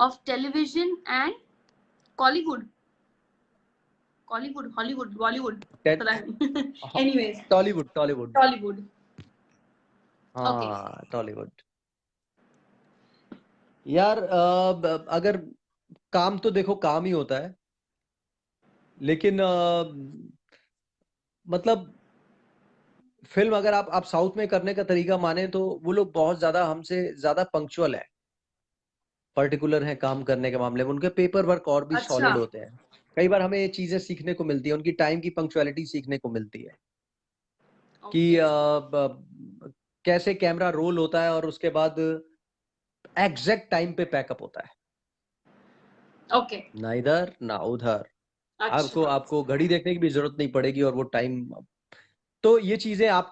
of television and Collywood, Hollywood, Bollywood? Anyways, Tollywood. हाँ, टॉलीवुड। यार अगर काम तो देखो काम ही होता है, लेकिन मतलब फिल्म अगर आप साउथ में करने का तरीका माने तो वो लोग बहुत ज्यादा हमसे ज्यादा पंक्चुअल है, पर्टिकुलर है काम करने के मामले में। उनके पेपर वर्क और भी सॉलिड होते हैं। कई बार हमें ये चीजें सीखने को मिलती है, उनकी टाइम की पंक्चुअलिटी सीखने को मिलती है कि कैसे कैमरा रोल होता है और उसके बाद एग्जैक्ट टाइम पे पैकअप होता है। ओके ना इधर ना उधर। आपको घड़ी देखने की भी जरूरत नहीं पड़ेगी और वो टाइम। तो ये चीजें आप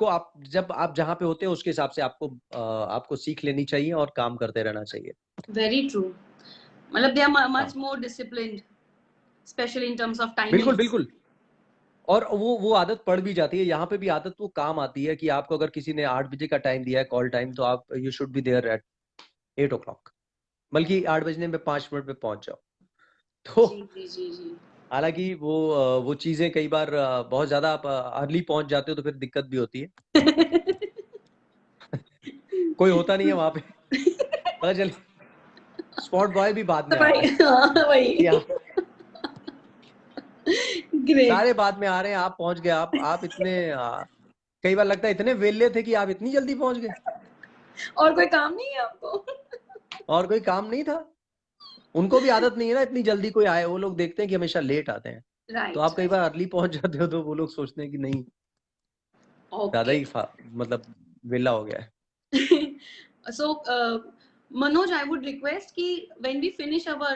जब आप जहाँ पे होते हैं उसके हिसाब से आपको सीख लेनी चाहिए और काम करते रहना चाहिए। Very true. मतलब they are much more disciplined, specially in terms of timing. बिल्कुल। और वो आदत पड़ भी जाती है। यहाँ पे भी आदत वो काम आती है कि आपको अगर किसी ने 8 बजे का टाइम दिया है कॉल टाइम, तो आप you should be there at 8 o'clock, बल्कि 8 बजने में 5 मिनट में पहुंच जाओ। तो जी। हालांकि वो चीजें कई बार बहुत ज्यादा आप अर्ली पहुंच जाते हो तो फिर दिक्कत भी होती है। कोई होता नहीं है वहां पे, पता चल स्पॉट बॉय भी बाद में आ रहा है। सारे बाद में आ रहे हैं, आप पहुंच गए। आप इतने कई बार लगता है इतने वेले थे कि आप इतनी जल्दी पहुंच गए। और कोई काम नहीं है आपको? और कोई काम नहीं था। उनको भी आदत नहीं है ना इतनी जल्दी कोई आए। वो लोग देखते हैं कि हमेशा लेट आते हैं। तो आप कई बार अर्ली पहुंच जाते हो तो वो लोग सोचते हैं कि नहीं, ज्यादा ही मतलब वेला हो गया है। So, Manoj, I would request कि when we finish our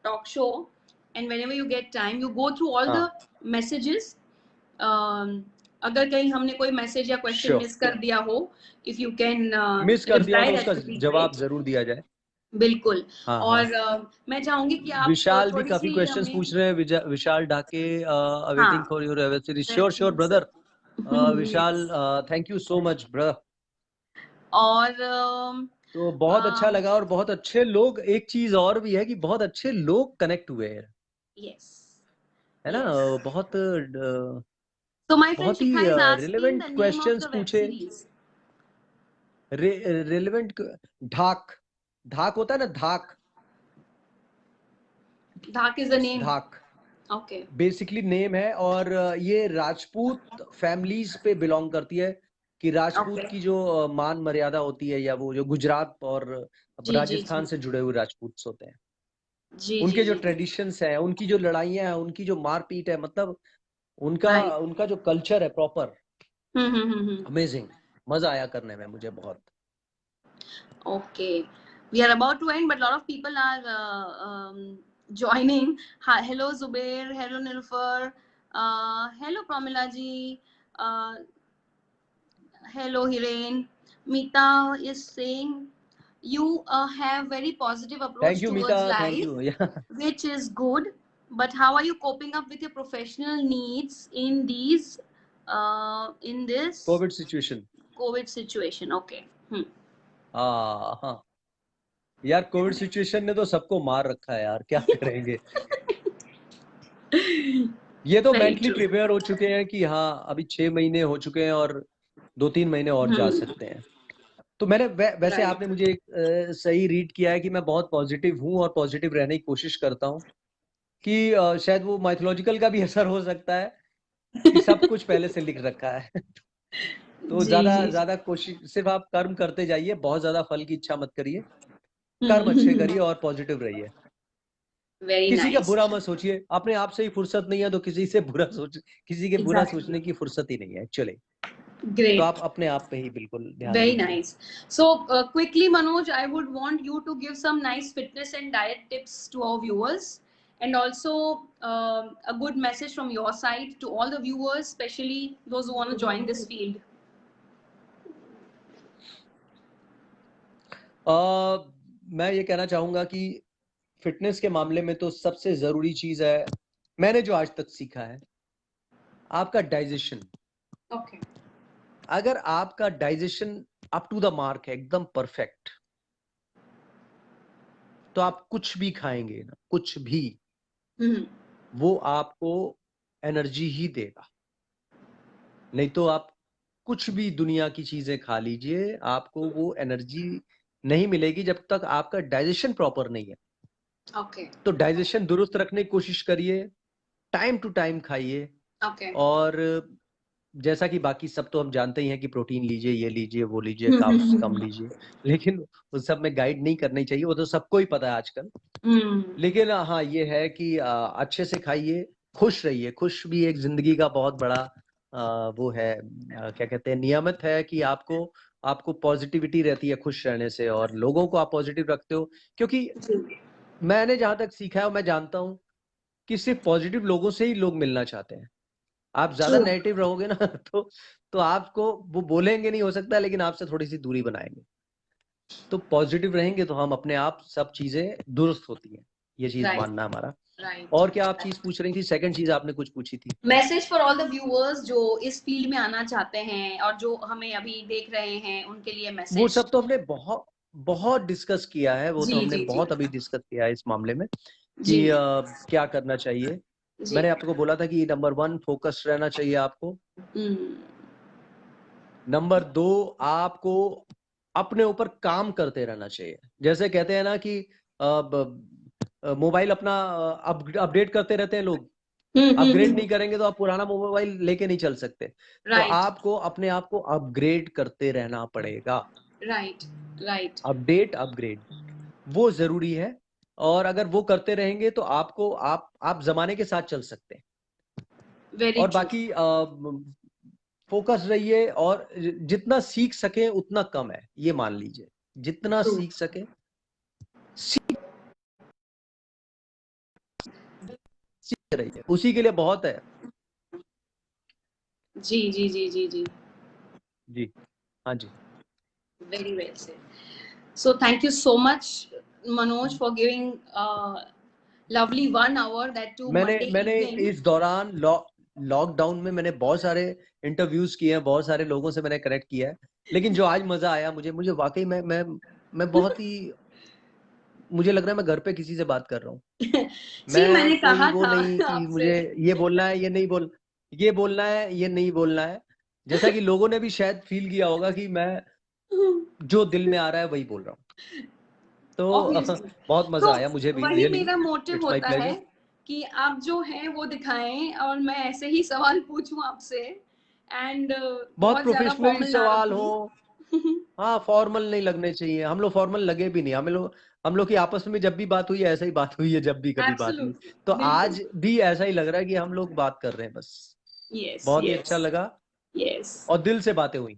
talk show and whenever you get time, you go through all the messages. अगर कहीं हमने कोई मैसेज या क्वेश्चन मिस कर दिया हो, if you can मिस कर दिया तो उसका जवाब जरूर दिया जाए। बिल्कुल। और मैं चाहूंगी कि आप विशाल भी काफी क्वेश्चंस पूछ रहे हैं। Vishal Dhake, awaiting for your web series. Sure brother. Vishal, thank you so much brother. और तो बहुत अच्छा लगा और बहुत अच्छे लोग। एक चीज और भी है कि बहुत अच्छे लोग कनेक्ट हुए हैं। यस, है ना? बहुत So my friend बहुत ही Shikha is asking relevant the name of questions the web पूछे। series. रिलेवेंट धाक होता है ना, धाक is the name. धाक Okay. बेसिकली नेम है। और ये राजपूत फैमिलीज पे बिलोंग करती है कि राजपूत की जो मान मर्यादा होती है, या वो जो गुजरात और राजस्थान से जुड़े हुए राजपूत होते हैं, उनके जो ट्रेडिशंस है, उनकी जो लड़ाइयां हैं, उनकी जो मारपीट है, मतलब उनका जो कल्चर है प्रॉपर। अमेजिंग, मजा आया करने में मुझे बहुत। Okay. We are about to end, but a lot of people are joining. Hi, hello Zubair, hello Nilfar, hello Pramila ji, hello Hiren. Mita is saying you have very positive Thank approach you, towards Mita. Thank life, you. Yeah. which is good. But how are you coping up with your professional needs in these in this COVID situation. COVID situation? Okay. हाँ यार, Covid situation ने तो सबको मार रखा है यार, क्या करेंगे। ये तो Very मेंटली true. प्रिपेयर हो चुके हैं कि हाँ अभी 6 महीने हो चुके हैं और 2-3 महीने और जा सकते हैं। तो मैंने वैसे Right. आपने मुझे एक सही रीड किया है कि मैं बहुत पॉजिटिव हूँ और पॉजिटिव रहने की कोशिश करता हूँ कि शायद वो माइथोलॉजिकल का भी असर हो सकता है कि सब कुछ पहले से लिख रखा है। तो जी ज्यादा जी ज्यादा कोशिश, सिर्फ आप कर्म करते जाइए, बहुत ज्यादा फल की इच्छा मत करिए, कर्म अच्छे करिए और पॉजिटिव रहिए। वेरी किसी का नाइस. बुरा मत सोचिए, अपने आप से ही फुर्सत नहीं है तो किसी के बुरा Exactly. सोचने की फुर्सत ही नहीं है एक्चुअली। तो Great. आप अपने आप पे ही बिल्कुल ध्यान Very दीजिए। nice. So quickly, Manoj, I would want you to give some nice fitness and diet tips to our viewers, and also a good message from your side to all the viewers, especially those who want to join this field. मैं ये कहना चाहूंगा कि fitness के मामले में तो सबसे जरूरी चीज है, मैंने जो आज तक सीखा है, आपका डाइजेशन। Okay. अगर आपका digestion up to the mark है, एकदम परफेक्ट, तो आप कुछ भी खाएंगे ना, कुछ भी, वो आपको एनर्जी ही देगा। नहीं तो आप कुछ भी दुनिया की चीजें खा लीजिए, आपको वो एनर्जी नहीं मिलेगी जब तक आपका डाइजेशन प्रॉपर नहीं है। Okay. तो डाइजेशन दुरुस्त रखने की कोशिश करिए, टाइम टू टाइम खाइए। Okay. और जैसा कि बाकी सब तो हम जानते ही हैं कि प्रोटीन लीजिए, ये लीजिए, वो लीजिए, कार्ब्स कम लीजिए, लेकिन उस सब में गाइड नहीं करनी चाहिए, वो तो सबको ही पता है आजकल। लेकिन हाँ ये है कि अच्छे से खाइए, खुश रहिए। खुश भी एक जिंदगी का बहुत बड़ा वो है, क्या कहते हैं, नियमित है कि आपको पॉजिटिविटी रहती है खुश रहने से, और लोगों को आप पॉजिटिव रखते हो। क्योंकि मैंने जहां तक सीखा है, मैं जानता हूं कि सिर्फ पॉजिटिव लोगों से ही लोग मिलना चाहते हैं। आप ज्यादा नेगेटिव रहोगे ना तो आपको वो बोलेंगे नहीं, हो सकता है, लेकिन आपसे थोड़ी सी दूरी बनाएंगे। तो पॉजिटिव रहेंगे तो हम अपने आप सब चीजें दुरुस्त होती हैं, ये चीज मानना हमारा। और क्या आप चीज पूछ रही थी? सेकंड चीज आपने कुछ पूछी थी। Message for all the viewers जो इस फील्ड में आना चाहते हैं और जो हमें अभी देख रहे हैं, उनके लिए मैसेज। वो सब तो हमने बहुत बहुत डिस्कस किया है, वो तो हमने बहुत अभी डिस्कस किया है इस मामले में कि क्या करना चाहिए। मैंने आपको बोला था कि नंबर 1 फोकस रहना चाहिए आपको। नंबर 2 आपको अपने ऊपर काम करते रहना चाहिए। जैसे कहते हैं ना कि मोबाइल अपना अपडेट करते रहते हैं लोग, अपग्रेड नहीं करेंगे तो आप पुराना मोबाइल लेके नहीं चल सकते। तो आपको अपने आप को अपग्रेड करते रहना पड़ेगा। राइट। अपग्रेड वो जरूरी है, और अगर वो करते रहेंगे तो आपको आप जमाने के साथ चल सकते हैं। और बाकी फोकस रहिए, और जितना सीख सके उतना कम है, ये मान लीजिए। जितना सीख सके सीख रहिए, उसी के लिए बहुत है। जी जी जी जी जी जी हाँ जी। Very well said. So thank you so much, Manoj, for giving lovely 1 hour that too Monday मैंने evening. इस दौरान लॉकडाउन में मैंने बहुत सारे इंटरव्यूज किए हैं, बहुत सारे लोगों से मैंने कनेक्ट किया है, लेकिन जो आज मजा आया मुझे वाकई में, मैं बहुत ही, मुझे लग रहा है मैं घर पे किसी से बात कर रहा हूँ। मैंने कोई कहा वो था नहीं कि मुझे ये बोलना है, ये बोलना है, ये नहीं बोलना है। जैसा कि लोगों ने भी शायद फील किया होगा कि मैं जो दिल में आ रहा है वही बोल रहा हूँ। तो बहुत मजा आया मुझे भी, वही रियली मेरा मोटिव इट्स माय होता है प्लेजर कि आप जो हैं वो दिखाएं और मैं ऐसे ही सवाल पूछूं आपसे, एंड बहुत ज्यादा प्रोफेशनल फॉर्मल ना सवाल हो। रखूं. हाँ, फॉर्मल नहीं लगने चाहिए, हम लोग फॉर्मल लगे भी नहीं। हम लोग की आपस में जब भी बात हुई है ऐसा ही बात हुई है, जब भी कभी बात हुई। तो आज भी ऐसा ही लग रहा है कि हम लोग बात कर रहे हैं बस। बहुत ही अच्छा लगा, और दिल से बातें हुई।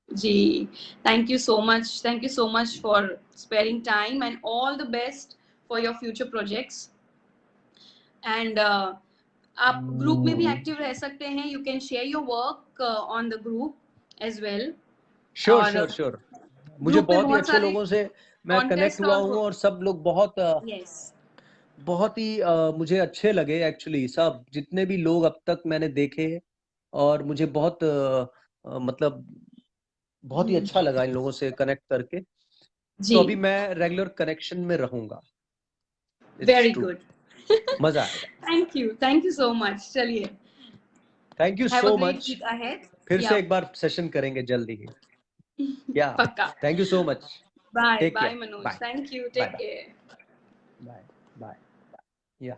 जी, thank you so much. Thank you so much for sparing time and all the best for your future projects. And आप ग्रुप में भी एक्टिव रह सकते हैं. You can share your work on the group as well. Sure और sure sure, मुझे group पे बहुत ही बहुत अच्छे सारे लोगों से मैं कनेक्ट कॉन्टेस्ट हुआ हूँ और सब लोग यस बहुत ही मुझे अच्छे लगे एक्चुअली. सब जितने भी लोग अब तक मैंने देखे और मुझे बहुत मतलब बहुत ही अच्छा लगा इन लोगों से कनेक्ट करके. तो अभी मैं रेगुलर कनेक्शन में रहूंगा. Very good. मजा आएगा. Thank you so much. चलिए, thank you have a so great much. Week ahead. फिर से एक बार सेशन करेंगे जल्दी ही. या पक्का. Thank you so much. Bye take bye care. Manoj. Bye thank you. Bye take care. Bye bye. Yeah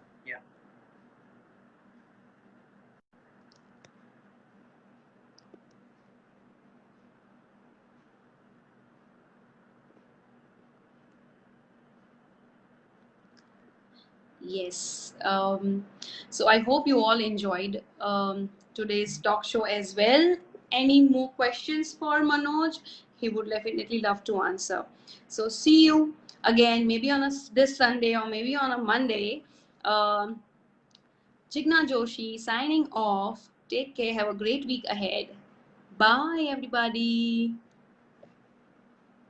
Yes. So I hope you all enjoyed today's talk show as well. Any more questions for Manoj? He would definitely love to answer. So see you again, maybe on this Sunday or maybe on a Monday. Um, Jigna Joshi signing off. Take care. Have a great week ahead. Bye, everybody.